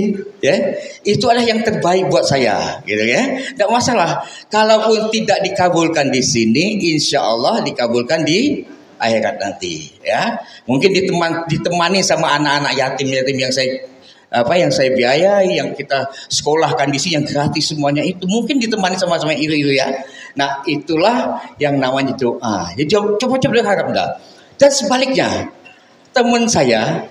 A: ya itu adalah yang terbaik buat saya gitu ya, tidak masalah kalaupun tidak dikabulkan di sini, insya Allah dikabulkan di akhirat nanti ya. Mungkin ditemani sama anak-anak yatim yang saya biayai, yang kita sekolahkan di sini yang gratis semuanya, itu mungkin ditemani sama iru-iru ya. Nah itulah yang namanya doa. Jadi coba harap enggak. Dan sebaliknya teman saya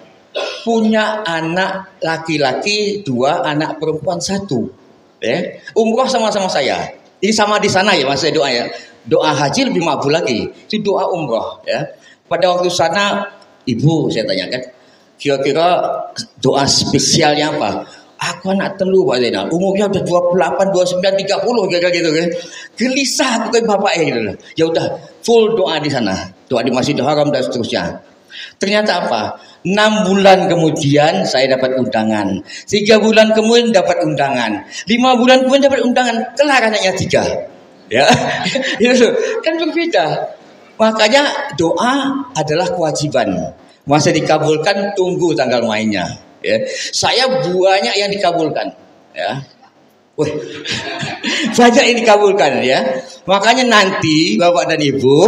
A: punya anak laki-laki 2, anak perempuan 1. Ya. Umroh sama-sama saya. Ini sama di sana ya Mas, doa ya. Doa haji lebih makbul lagi. Itu doa umroh ya. Pada waktu sana ibu saya tanyakan, kira-kira doa spesialnya apa? Aku anak telu Pak Zainal. Umurnya udah 28, 29, 30 kira-kira gitu kan. Gelisah aku kayak bapaknya gitu. Ya udah full doa di sana. Doa di Masjidil Haram dan seterusnya. Ternyata apa? 6 bulan kemudian saya dapat undangan, 3 bulan kemudian dapat undangan, 5 bulan kemudian dapat undangan, kelar anaknya 3 ya. Itu kan berbeda. Makanya doa adalah kewajiban. Masa dikabulkan tunggu tanggal mainnya ya. Saya banyak yang dikabulkan ya. Wih, banyak yang dikabulkan ya. Makanya nanti Bapak dan Ibu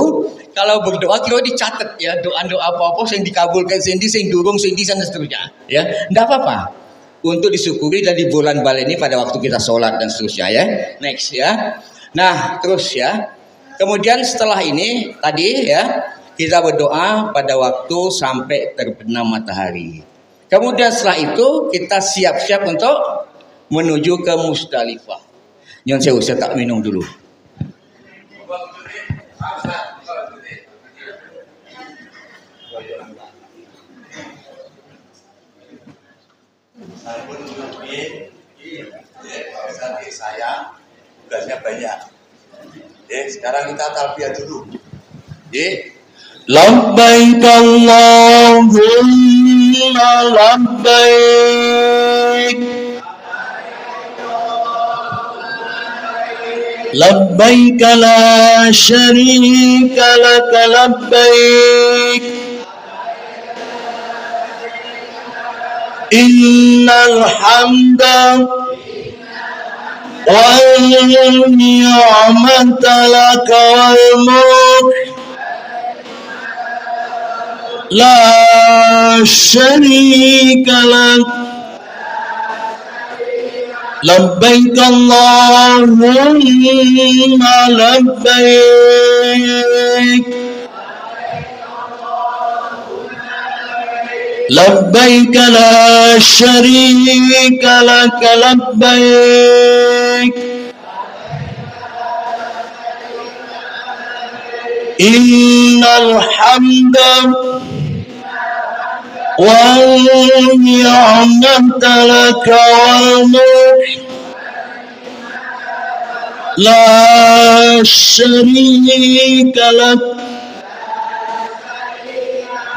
A: kalau berdoa kira dicatat ya, doa-doa apa-apa yang dikabulkan sendi, sing durung sendi dan seterusnya ya. Enggak apa-apa. Untuk disyukuri dan di bulan bal ini pada waktu kita sholat dan seterusnya ya. Next ya. Nah, terus ya. Kemudian setelah ini tadi ya, kita berdoa pada waktu sampai terbenam matahari. Kemudian setelah itu kita siap-siap untuk menuju ke Musdalifah. Nyon sewu, saya tak minum dulu.
B: Saya tugasnya banyak. Sekarang kita talbiyah dulu.
C: Labbaik Allahumma labbaik. Labbaik la syarika lak labbaik. Innal hamda wal ni'mata lak wal mulk la syarika lak. Labbaik Allahumma labbaik. Labbaik la syarika lak labbaik. Innal hamda wal ni'mata lak wal mulk la syarika lak.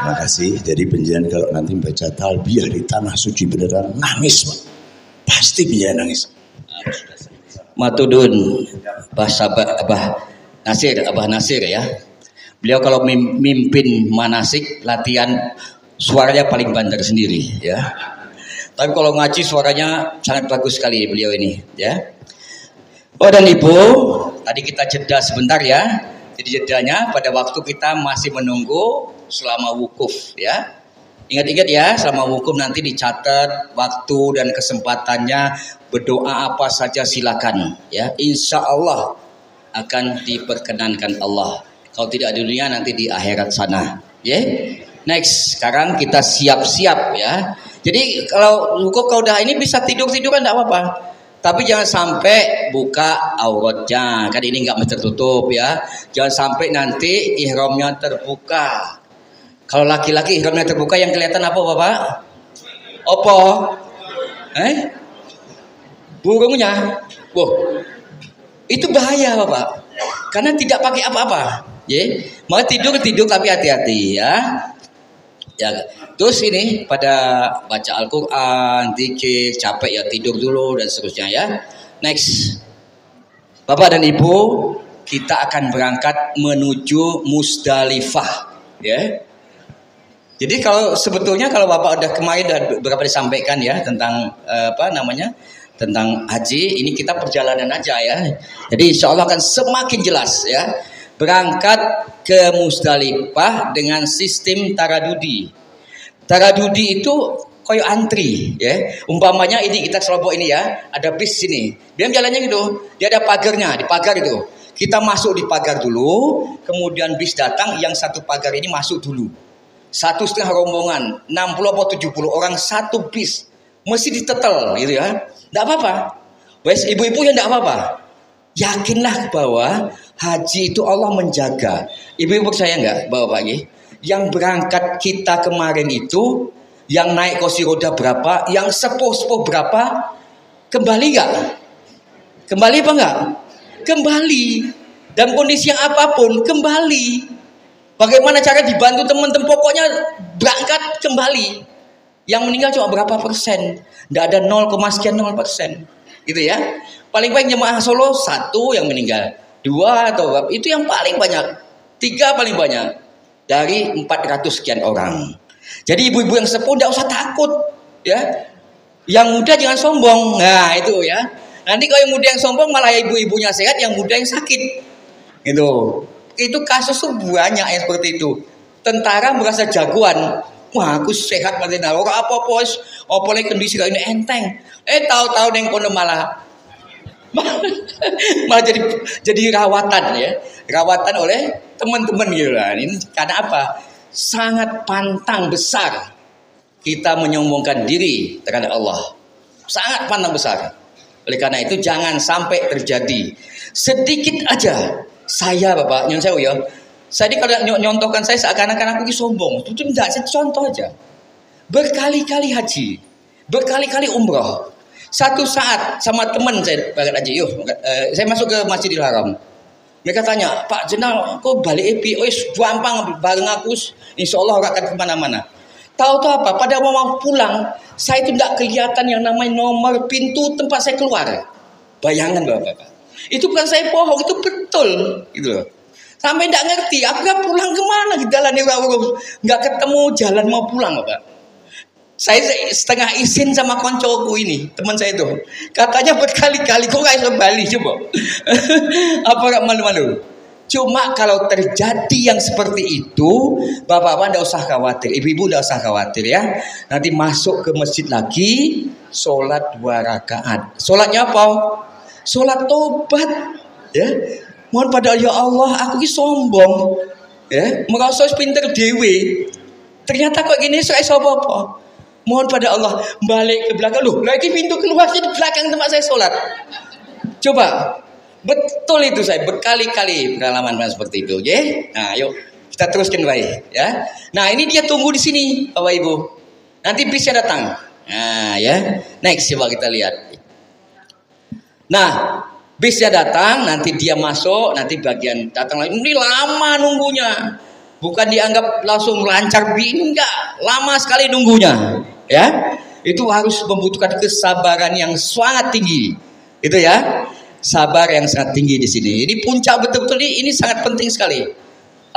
C: Terima kasih. Jadi penjenengan kalau nanti baca talbiyah di tanah suci beneran nangis, Pak. Pasti penjenengan nangis.
A: Matudun Abah Nasir ya. Beliau kalau mimpin manasik latihan suaranya paling banter sendiri ya. Tapi kalau ngaji suaranya sangat bagus sekali beliau ini ya. Oh dan Ibu, tadi kita jeda sebentar ya. Jadi jedanya pada waktu kita masih menunggu selama wukuf ya. Ingat-ingat ya, selama wukuf nanti dicatat waktu dan kesempatannya, berdoa apa saja silakan ya. Insya Allah akan diperkenankan Allah. Kalau tidak di dunia nanti di akhirat sana. Ya. Next, sekarang kita siap-siap ya. Jadi kalau wukuf kau udah ini bisa tidur-tidur kan tidak apa-apa. Tapi jangan sampai buka auratnya, kan ini nggak tertutup ya. Jangan sampai nanti ihramnya terbuka. Kalau laki-laki ihramnya terbuka yang kelihatan apa Bapak? Apa? Burungnya. Wah, itu bahaya Bapak. Karena tidak pakai apa-apa. Ya, mau tidur tapi hati-hati ya. Ya, terus ini pada baca Al-Quran, zikir, capek ya tidur dulu dan seterusnya ya. Next, Bapak dan Ibu, kita akan berangkat menuju Musdalifah, ya. Jadi sebetulnya kalau Bapak udah kemarin udah berapa disampaikan ya tentang tentang haji, ini kita perjalanan aja ya. Jadi insya Allah akan semakin jelas ya. Berangkat ke Musdalifah dengan sistem taradudi. Taradudi itu koyo antri ya. Umpamanya ini kita kelompok ini ya, ada bis sini. Dia jalannya gitu, dia ada pagarnya, di pagar itu. Kita masuk di pagar dulu, kemudian bis datang, yang satu pagar ini masuk dulu. 1,5 rombongan, 60 atau 70 orang satu bis. Mesti ditetel gitu ya. Enggak apa-apa. Wes ibu-ibu ya enggak apa-apa. Yakinlah bahwa haji itu Allah menjaga. Ibu-ibu percaya enggak Bapak ini? Yang berangkat kita kemarin itu, yang naik kursi roda berapa, yang sepuh-sepuh berapa, kembali enggak? Kembali apa enggak? Kembali. Dan kondisi yang apapun, kembali. Bagaimana cara dibantu teman-teman, pokoknya berangkat kembali. Yang meninggal cuma berapa persen? Enggak ada 0,0% gitu ya. Paling-paling jemaah Solo 1 yang meninggal, 2 atau itu yang paling banyak, 3 paling banyak dari 400 sekian orang. Jadi ibu-ibu yang sepuh tidak usah takut ya. Yang muda jangan sombong. Nah itu ya. Nanti kalau yang muda yang sombong malah ibu-ibunya sehat, yang muda yang sakit. Gitu. Itu kasus tuh banyak yang seperti itu. Tentara merasa jagoan. Wah, aku sehat mati nah. Ora apa-apa wis, apa lek kondisi kaya ini enteng. Tahu-tahu ning kono malah malah jadi rawatan ya. Rawatan oleh teman-teman gitu lah. Ini karena apa? Sangat pantang besar kita menyombongkan diri terhadap Allah. Sangat pantang besar. Oleh karena itu jangan sampai terjadi. Sedikit aja saya Bapak, yang saya ya. Saya kalau nyontohkan saya seakan-akan aku ini sombong. Itu enggak, saya contoh aja. Berkali-kali haji, berkali-kali umroh. Satu saat sama teman saya berangkat haji, saya masuk ke Masjidil Haram. Mereka tanya, Pak Jenal, kok balik epi? Gampang bareng aku, insya Allah akan kemana-mana. Tahu-tahu apa? Pada mau pulang, saya itu tidak kelihatan yang namanya nomor pintu tempat saya keluar. Bayangan Bapak. Itu bukan saya bohong, itu betul, gitu loh. Sampai tidak ngerti, aku kan pulang kemana? Di jalan nggak ketemu jalan mau pulang, Bapak. Saya setengah izin sama koncoku ini, teman saya itu. Katanya berkali-kali, kok nggak bisa Bali coba? Apa nggak malu-malu? Cuma kalau terjadi yang seperti itu, bapak-bapak tidak usah khawatir, ibu-ibu tidak usah khawatir ya. Nanti masuk ke masjid lagi, sholat 2 rakaat. Sholatnya apa? Sholat tobat, ya. Mohon pada ya Allah, aku ini sombong, ya. Merasa pinter dewe. Ternyata kok gini saya apa? Mohon pada Allah, balik ke belakang. Loh, lagi pintu keluar di belakang tempat saya sholat. Coba, betul itu saya berkali-kali pengalaman seperti itu, ya. Nah, yuk kita teruskan baik, ya. Nah, ini dia tunggu di sini, Bapak Ibu. Nanti bisnya datang. Nah, ya. Next coba kita lihat. Nah, bisnya datang, nanti dia masuk, nanti bagian datang lagi. Ini lama nunggunya. Bukan dianggap langsung lancar, enggak. Lama sekali nunggunya. Ya, itu harus membutuhkan kesabaran yang sangat tinggi, itu ya, sabar yang sangat tinggi di sini. Ini puncak betul-betul ini sangat penting sekali.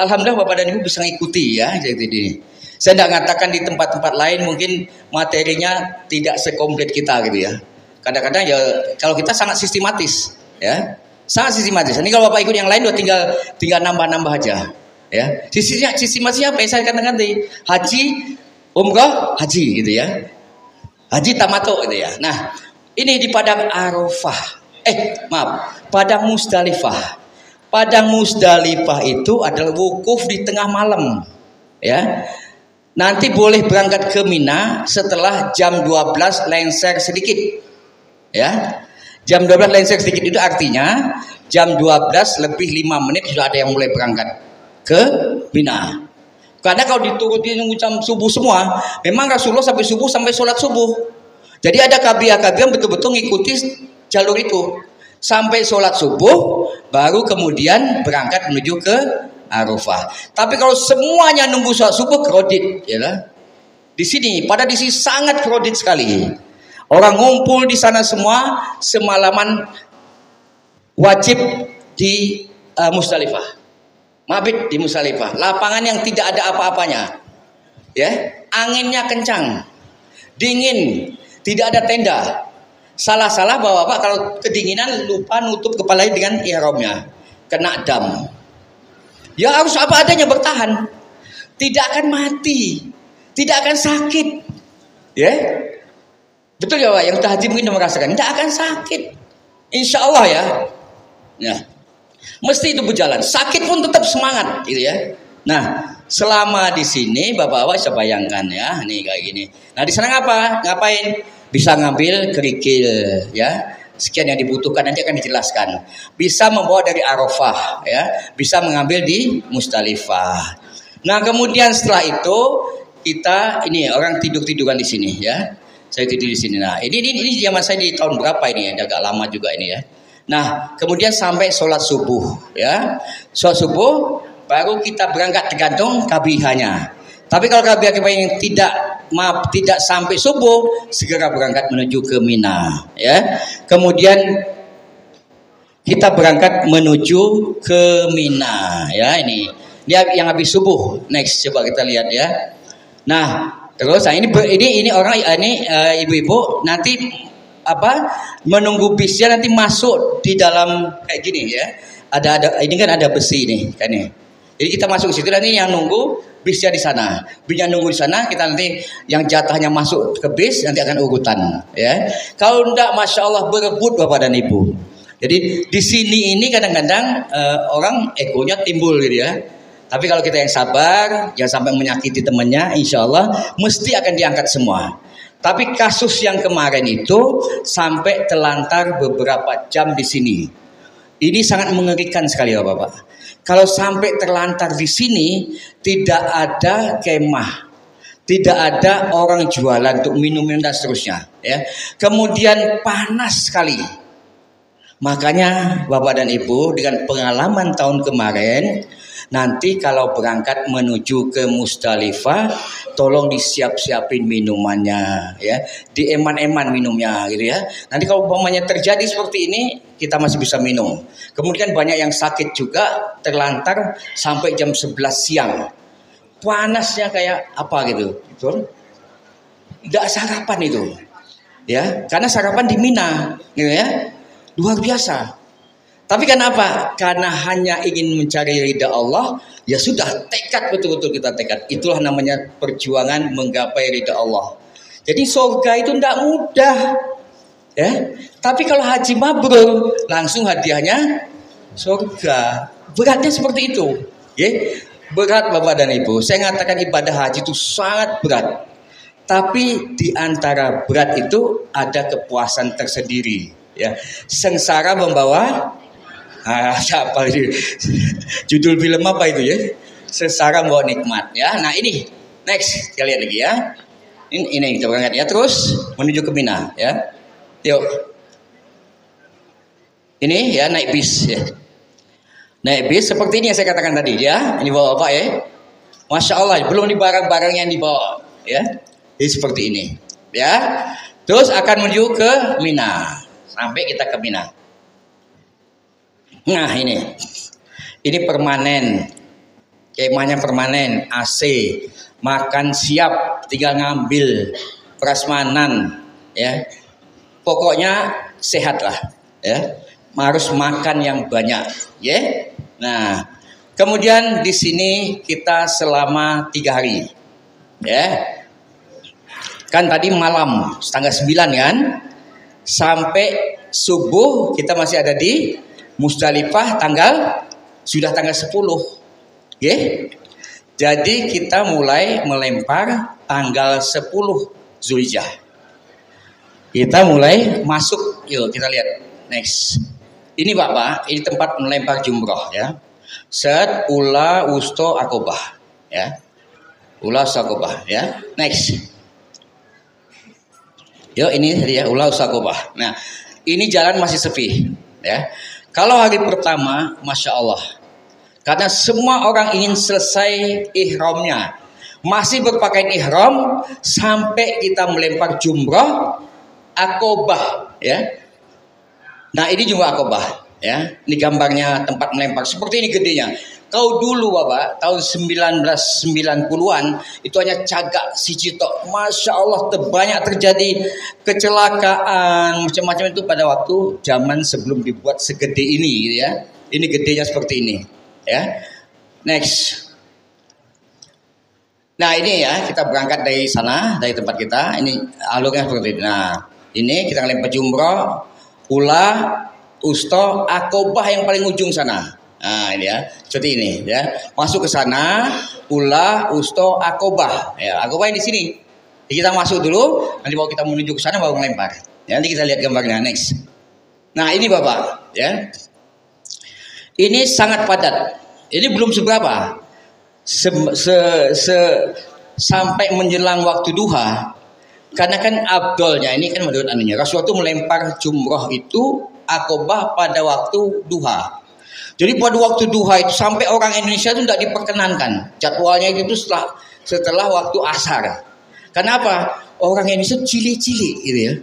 A: Alhamdulillah Bapak dan Ibu bisa ngikuti ya, jadi ini. Saya tidak mengatakan di tempat-tempat lain mungkin materinya tidak sekomplit kita gitu ya. Kadang-kadang ya kalau kita sangat sistematis, ya, sangat sistematis. Ini kalau Bapak ikut yang lain udah tinggal nambah-nambah aja, ya. Sistematisnya apa? Saya katakan tadi haji. Umrah, haji gitu ya. Haji tamattu gitu ya. Nah, ini di Padang Arafah. Padang Musdalifah. Padang Musdalifah itu adalah wukuf di tengah malam. Ya. Nanti boleh berangkat ke Mina setelah jam 12 lengser sedikit. Ya. Jam 12 lengser sedikit itu artinya jam 12 lebih 5 menit sudah ada yang mulai berangkat ke Mina. Karena kalau dituruti nunggu jam subuh semua, memang Rasulullah sampai subuh sampai sholat subuh. Jadi ada kabiah-kabiah yang betul-betul ngikuti jalur itu sampai sholat subuh, baru kemudian berangkat menuju ke Arafah. Tapi kalau semuanya nunggu sholat subuh, kredit, ya lah. Di sini sangat kredit sekali. Orang ngumpul di sana semua semalaman wajib di Musdalifah. Mabit di Musdalifah, lapangan yang tidak ada apa-apanya, ya, anginnya kencang, dingin, tidak ada tenda. Salah-salah bapak kalau kedinginan lupa nutup kepalanya dengan ihramnya, kena dam. Ya harus apa adanya bertahan, tidak akan mati, tidak akan sakit, ya, betul ya Pak. Yang sudah haji mungkin merasakan, tidak akan sakit, insya Allah ya. Nah. Mesti itu berjalan, sakit pun tetap semangat, gitu ya. Nah, selama di sini bapak-bapak bisa bayangkan ya, nih kayak gini. Nah di sana ngapain? Bisa ngambil kerikil, ya. Sekian yang dibutuhkan nanti akan dijelaskan. Bisa membawa dari Arafah, ya. Bisa mengambil di Musdalifah. Nah kemudian setelah itu kita ini orang tiduran di sini, ya. Saya tidur di sini. Nah ini zaman saya di tahun berapa ini ya? Agak lama juga ini ya. Nah, kemudian sampai sholat subuh, ya. Sholat subuh, baru kita berangkat tergantung kabiahnya. Tapi kalau kabiah yang tidak sampai subuh, segera berangkat menuju ke Mina, ya. Kemudian kita berangkat menuju ke Mina, ya. Ini yang habis subuh. Next, coba kita lihat ya. Nah, terus ini orang ibu-ibu nanti menunggu bisnya nanti masuk di dalam kayak gini ya. Ada ini kan ada besi nih kan nih. Jadi kita masuk ke situ, nanti yang nunggu bisnya di sana. Bisnya nunggu di sana, kita nanti yang jatahnya masuk ke bis nanti akan urutan ya. Kalau enggak, masya Allah berebut Bapak dan Ibu. Jadi di sini ini kadang-kadang orang egonya timbul gitu ya. Tapi kalau kita yang sabar, jangan sampai menyakiti temannya, insya Allah mesti akan diangkat semua. Tapi kasus yang kemarin itu sampai terlantar beberapa jam di sini. Ini sangat mengerikan sekali Bapak. Kalau sampai terlantar di sini, tidak ada kemah, tidak ada orang jualan untuk minum-minum dan seterusnya. Ya. Kemudian panas sekali. Makanya Bapak dan Ibu dengan pengalaman tahun kemarin, nanti kalau berangkat menuju ke Musdalifah, tolong disiap-siapin minumannya, ya, dieman-eman minumnya, gitu ya. Nanti kalau umpamanya terjadi seperti ini, kita masih bisa minum. Kemudian banyak yang sakit juga, terlantar sampai jam 11 siang. Panasnya kayak apa gitu, betul? Tidak sarapan itu, ya, karena sarapan di Mina, gitu ya, luar biasa. Tapi kenapa? Karena hanya ingin mencari ridha Allah, ya sudah tekad betul-betul kita tekad. Itulah namanya perjuangan menggapai ridha Allah. Jadi surga itu tidak mudah, ya. Tapi kalau haji mabrur, langsung hadiahnya surga. Beratnya seperti itu, ya. Berat Bapak dan Ibu. Saya mengatakan ibadah haji itu sangat berat. Tapi di antara berat itu ada kepuasan tersendiri, ya. Sengsara membawa siapa ini? Judul film apa itu ya? Sengsara membawa nikmat ya. Nah ini next kita lihat lagi ya. Ini kita berangkat ya, terus menuju ke Mina ya. Yuk. Ini ya naik bis ya. Naik bis seperti ini yang saya katakan tadi ya. Ini bawa Bapak ya. Masya Allah, belum di barang-barang yang dibawa ya. Jadi seperti ini ya. Terus akan menuju ke Mina. Sampai kita ke Mina. Nah ini permanen, kemahnya permanen, AC, makan siap, tinggal ngambil prasmanan, ya, pokoknya sehat lah, ya, harus makan yang banyak, ya. Nah, kemudian di sini kita selama 3 hari, ya, kan tadi malam setengah 9 kan, sampai subuh kita masih ada di Musdalifah sudah tanggal 10, ya. Jadi kita mulai melempar tanggal 10 Zulhijjah. Kita mulai masuk, yuk kita lihat next. Ini Bapak, ini tempat melempar jumroh ya. Set, ula, usto, akobah, ya. Ula, usto, akobah, ya. Next. Yuk ini ya, ula, usto, akobah. Nah, ini jalan masih sepi, ya. Kalau hari pertama, Masya Allah, karena semua orang ingin selesai ihramnya, masih berpakaian ihram sampai kita melempar jumrah akobah, ya. Nah ini juga akobah, ya. Ini gambarnya tempat melempar seperti ini gedenya. Kau dulu Bapak tahun 1990-an itu hanya cagak siji tok. Masya Allah banyak terjadi kecelakaan macam-macam itu pada waktu zaman sebelum dibuat segede ini, gitu ya. Ini gedenya seperti ini, ya. Next. Nah ini ya kita berangkat dari sana, dari tempat kita. Ini alurnya seperti ini. Nah ini kita lempar jumroh, ula, usto, akobah yang paling ujung sana. Nah ini ya, seperti ini ya. Masuk ke sana, ula, usto, akobah. Ya, akobah yang di sini. Jadi kita masuk dulu, nanti baru kita menuju ke sana baru melempar. Ya, nanti kita lihat gambarnya next. Nah ini Bapak, ya. Ini sangat padat. Ini belum seberapa. Sampai menjelang waktu duha. Karena kan abdolnya ini kan menurut anunya. Rasulullah itu melempar jumroh itu akobah pada waktu duha. Jadi pada waktu duha itu sampai orang Indonesia itu tidak diperkenankan. Jadwalnya itu setelah waktu asar. Kenapa? Orang Indonesia cili-cili gitu ya.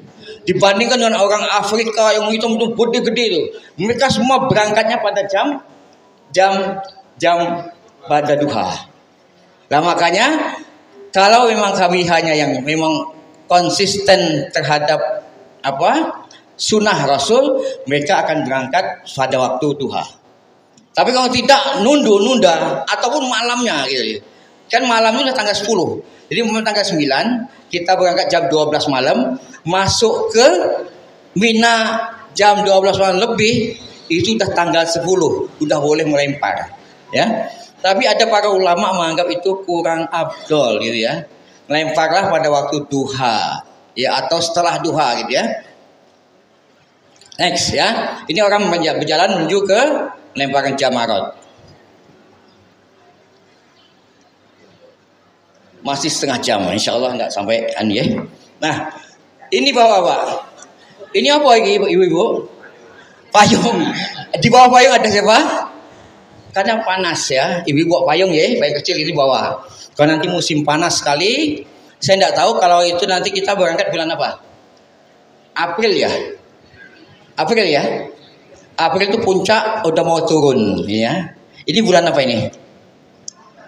A: Dibandingkan dengan orang Afrika yang itu gede-gede itu. Mereka semua berangkatnya pada jam pada duha. Nah makanya kalau memang kami hanya yang memang konsisten terhadap sunnah Rasul, mereka akan berangkat pada waktu duha. Tapi kalau tidak, nunda ataupun malamnya gitu. Kan malamnya udah tanggal 10. Jadi tanggal 9 kita berangkat jam 12 malam, masuk ke Mina jam 12 malam lebih, itu udah tanggal 10, udah boleh melempar, ya. Tapi ada para ulama menganggap itu kurang afdol gitu ya. Lemparlah pada waktu duha, ya, atau setelah duha gitu ya. Next ya, ini orang berjalan menuju ke lemparan Jamarot. Masih setengah jam, insya Allah nggak sampai ya. Nah, ini bawa-bawa. Ini apa ibu-ibu? Payung. Di bawah payung ada siapa? Karena panas ya, ibu bawa payung ya, payung kecil ini bawa. Kalau nanti musim panas sekali, saya tidak tahu kalau itu nanti kita berangkat bulan apa? April ya. April ya. April itu puncak udah mau turun ya. Ini bulan apa ini?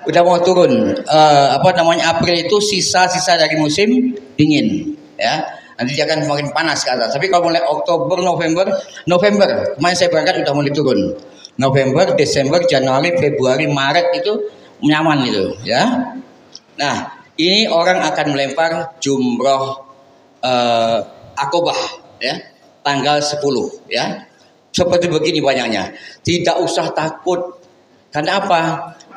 A: Udah mau turun. April itu sisa-sisa dari musim dingin ya. Nanti dia akan semakin panas ke atas. Tapi kalau mulai Oktober, November, kemarin saya berangkat udah mulai turun. November, Desember, Januari, Februari, Maret itu nyaman itu ya. Nah, ini orang akan melempar jumroh Aqobah ya. Tanggal 10 ya. Seperti begini banyaknya. Tidak usah takut. Karena apa?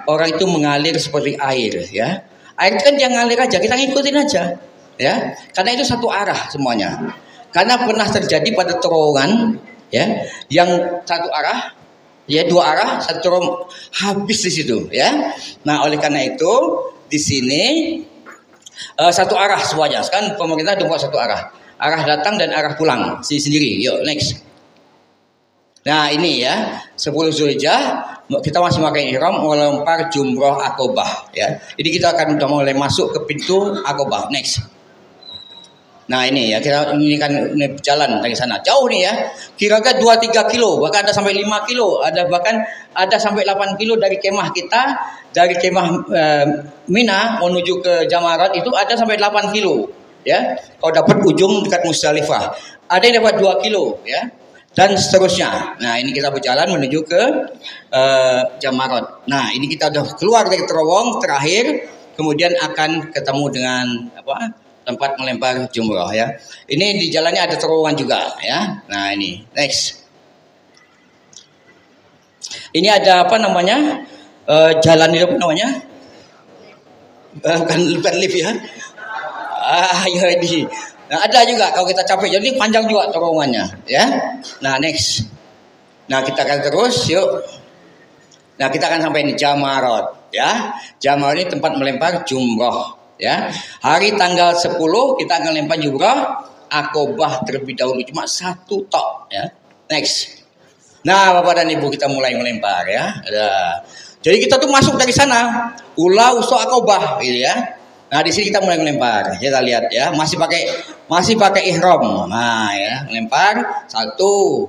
A: Orang itu mengalir seperti air ya. Air kan dia ngalir aja, kita ngikutin aja ya. Karena itu satu arah semuanya. Karena pernah terjadi pada terowongan ya, yang satu arah ya, dua arah, satu terowongan habis di situ ya. Nah, oleh karena itu di sini satu arah semuanya. Sekarang pemerintah udah buat satu arah. Arah datang dan arah pulang sendiri. Yuk next. Nah ini ya 10 Zulhijjah kita masih pakai ihram melempar jumroh Aqobah ya. Jadi kita akan udah mulai masuk ke pintu Aqobah. Next. Nah ini ya kita ini kan jalan dari sana jauh nih ya. Kira-kira 2-3 kilo, bahkan ada sampai 5 kilo, ada sampai 8 kilo dari kemah kita, dari kemah Mina menuju ke Jamarat itu ada sampai 8 kilo. Ya, kalau dapat ujung dekat Musdalifah, ada yang dapat 2 kilo, ya, dan seterusnya. Nah, ini kita berjalan menuju ke Jamarot. Nah, ini kita udah keluar dari terowong terakhir, kemudian akan ketemu dengan tempat melempar jumroh, ya. Ini di jalannya ada terowongan juga, ya. Nah, ini next. Ini ada jalan itu apa namanya? Bukan lift ya. Ya ini. Nah, ada juga kalau kita capek. Jadi panjang juga terowongannya, ya. Nah, next. Nah, kita akan terus, yuk. Nah, kita akan sampai di Jamarot, ya. Jamarot ini tempat melempar jumroh, ya. Hari tanggal 10 kita akan lempar jumroh Aqobah terlebih dahulu, cuma 1 tok, ya. Next. Nah, Bapak dan Ibu, kita mulai melempar, ya. Jadi kita tuh masuk dari sana, Ula Uso Aqobah, gitu ya. Nah, di sini kita mulai melempar. Kita lihat ya, masih pakai ihram. Nah, ya, melempar 1, 2,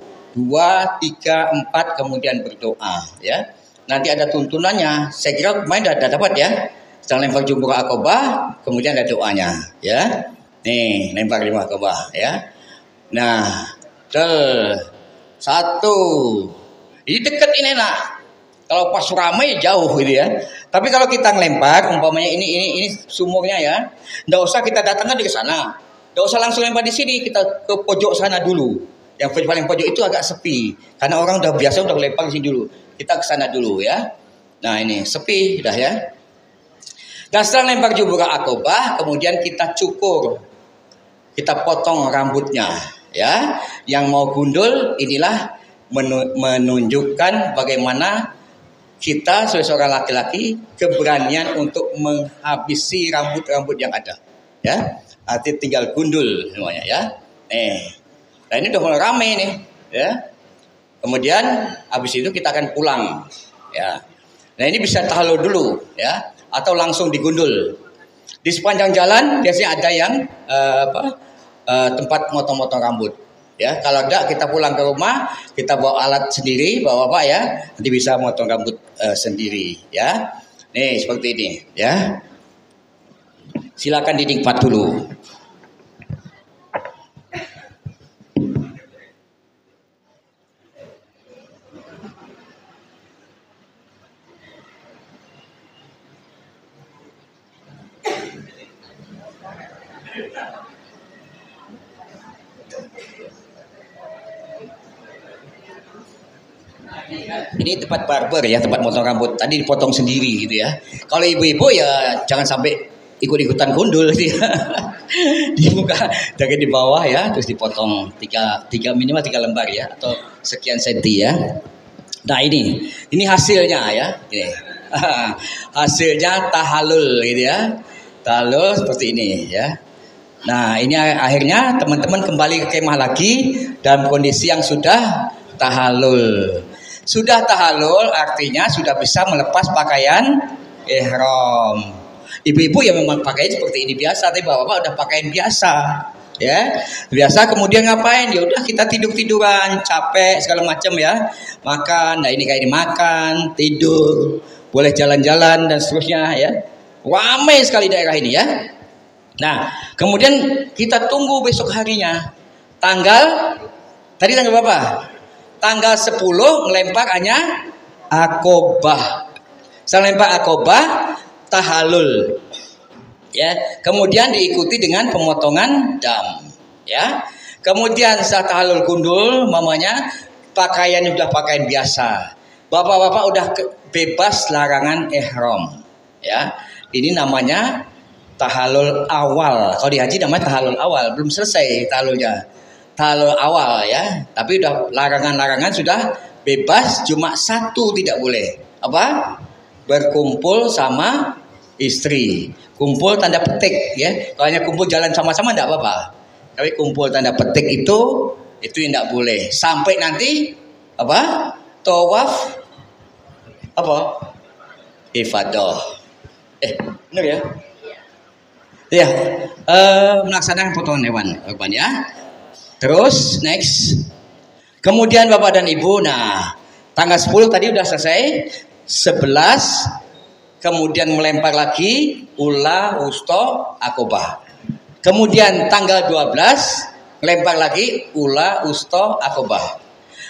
A: 3, 4, kemudian berdoa, ya. Nanti ada tuntunannya. Saya kira kemarin sudah dapat ya. Setelah lempar jumroh Aqobah, kemudian ada doanya, ya. Nih, lempar jumroh Aqobah, ya. Nah, 1. Ini dekat ini, nak. Kalau pas ramai jauh gitu ya. Tapi kalau kita ngelempar, umpamanya ini sumurnya ya, nggak usah kita datangkan di sana, nggak usah langsung lempar di sini, kita ke pojok sana dulu. Yang paling pojok itu agak sepi, karena orang udah biasa udah lempar di sini dulu. Kita ke sana dulu ya. Nah ini sepi, dah ya. Dan setelah lempar jumroh Aqobah, kemudian kita cukur, kita potong rambutnya, ya. Yang mau gundul inilah menunjukkan bagaimana kita sebagai seorang laki-laki keberanian untuk menghabisi rambut-rambut yang ada, ya. Arti tinggal gundul semuanya, ya. Nah ini udah mulai ramai nih, ya. Kemudian habis itu kita akan pulang, ya. Nah ini bisa tahlul dulu, ya, atau langsung digundul. Di sepanjang jalan biasanya ada yang tempat motong-motong rambut. Ya, kalau enggak kita pulang ke rumah, kita bawa alat sendiri, bawa apa ya, nanti bisa motong rambut sendiri, ya. Nih seperti ini, ya. Silakan dinikmat dulu. Ini tempat barber ya, tempat potong rambut. Tadi dipotong sendiri gitu ya. Kalau ibu-ibu ya jangan sampai ikut-ikutan gundul gitu ya. Di muka, dari di bawah ya, terus dipotong minimal 3 lembar ya, atau sekian senti ya. Nah ini hasilnya ya. Ini. Hasilnya tahallul gitu ya. Tahallul seperti ini ya. Nah ini akhirnya teman-teman kembali ke kemah lagi dalam kondisi yang sudah tahallul. Sudah tahallul artinya sudah bisa melepas pakaian ihram. Ibu-ibu yang memang pakai seperti ini biasa, tapi bapak-bapak udah pakaian biasa, ya. Biasa kemudian ngapain? Ya udah kita tiduran, capek segala macam ya. Makan, nah ini kayak dimakan, tidur, boleh jalan-jalan dan seterusnya ya. Ramai sekali daerah ini ya. Nah, kemudian kita tunggu besok harinya. Tadi tanggal berapa? Tanggal 10 melempar hanya akobah. Setelah lempar akobah, tahallul. Ya, kemudian diikuti dengan pemotongan dam. Ya. Kemudian setelah tahallul gundul, mamanya pakaian sudah pakaian biasa. Bapak-bapak udah bebas larangan ihram. Ya. Ini namanya tahallul awal. Kalau di haji namanya tahallul awal, belum selesai tahallulnya. Tahallul awal ya, tapi udah larangan-larangan sudah bebas, cuma satu tidak boleh. Apa? Berkumpul sama istri. Kumpul tanda petik ya. Kalau hanya kumpul jalan sama-sama tidak apa-apa. Tapi kumpul tanda petik itu yang tidak boleh. Sampai nanti apa? Tawaf apa? Ifadah. Benar ya? Ya, melaksanakan potongan hewan, korban ya. Terus next. Kemudian Bapak dan Ibu, nah tanggal 10 tadi udah selesai. 11 kemudian melempar lagi ula, wusta, akobah. Kemudian tanggal 12 melempar lagi ula, wusta, akobah.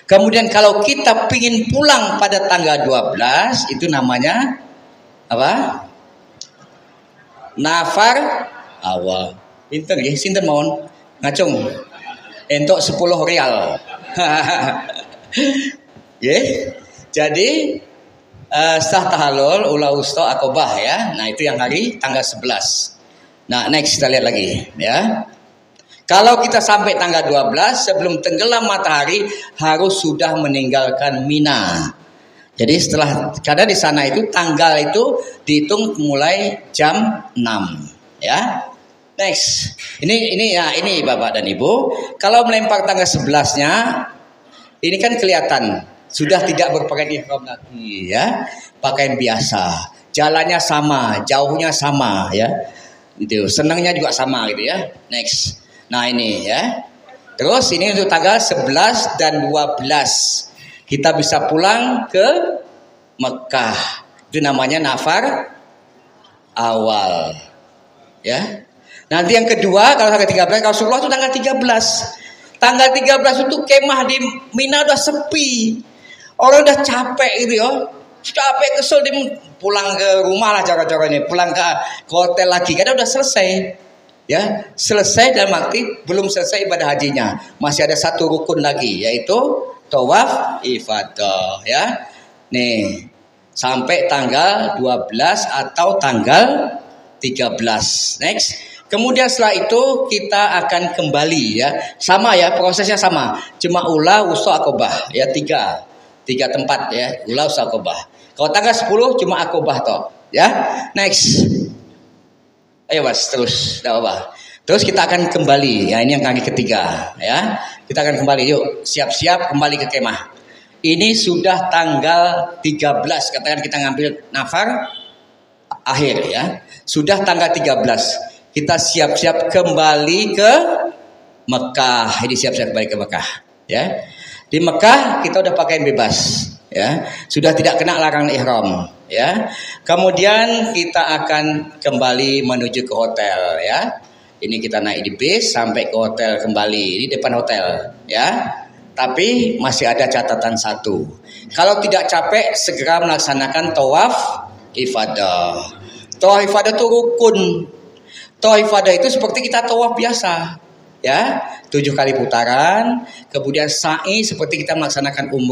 A: Kemudian kalau kita pingin pulang pada tanggal 12 itu namanya apa? Nafar awal. Pinter ya, sinten mawon ngacung. Entuk 10 real. Ya. Jadi setelah tahallul, ula, wusta, akobah ya. Nah, itu yang hari tanggal 11. Nah, next kita lihat lagi ya. Kalau kita sampai tanggal 12 sebelum tenggelam matahari harus sudah meninggalkan Mina. Jadi karena di sana itu tanggal itu dihitung mulai jam 6 ya. Next. Ini Bapak dan Ibu, kalau melempar tanggal 11-nya ini kan kelihatan sudah tidak berpakaian ihram lagi ya. Pakaian biasa. Jalannya sama, jauhnya sama ya. Itu senangnya juga sama gitu ya. Next. Nah, ini ya. Terus ini untuk tanggal 11 dan 12 kita bisa pulang ke Mekah. Itu namanya nafar awal. Ya. Nanti yang kedua kalau tanggal 13 Rasulullah itu tanggal 13. Tanggal 13 itu kemah di Mina udah sepi. Orang udah capek gitu ya. Capek kesel dia pulang ke rumah lah cara-cara ini. Pulang ke hotel lagi karena udah selesai. Ya, selesai dan belum selesai ibadah hajinya. Masih ada satu rukun lagi yaitu tawaf ifadah ya. Nih, sampai tanggal 12 atau tanggal 13. Next. Kemudian setelah itu kita akan kembali ya. Sama ya, prosesnya sama. Cuma ula, wusta, akobah ya, tiga tempat ya. Ula, wusta, akobah. Kalau tanggal 10 cuma akobah toh ya. Next. Ayo Mas, terus enggak apa-apa. Terus kita akan kembali ya, ini yang kali ketiga ya. Kita akan kembali, yuk siap-siap kembali ke kemah. Ini sudah tanggal 13, katakan kita ngambil nafar akhir ya. Sudah tanggal 13. Kita siap-siap kembali ke Mekah. Ini siap-siap kembali ke Mekah ya. Di Mekah kita udah pakaian bebas ya. Sudah tidak kena larangan ihram ya. Kemudian kita akan kembali menuju ke hotel ya. Ini kita naik di bis sampai ke hotel kembali. Ini depan hotel ya. Tapi masih ada catatan satu. Kalau tidak capek segera melaksanakan tawaf ifadah. Tawaf ifadah itu rukun. Tawaf ifadah itu seperti kita tawaf biasa, ya, 7 kali putaran, kemudian sa'i seperti kita melaksanakan umroh.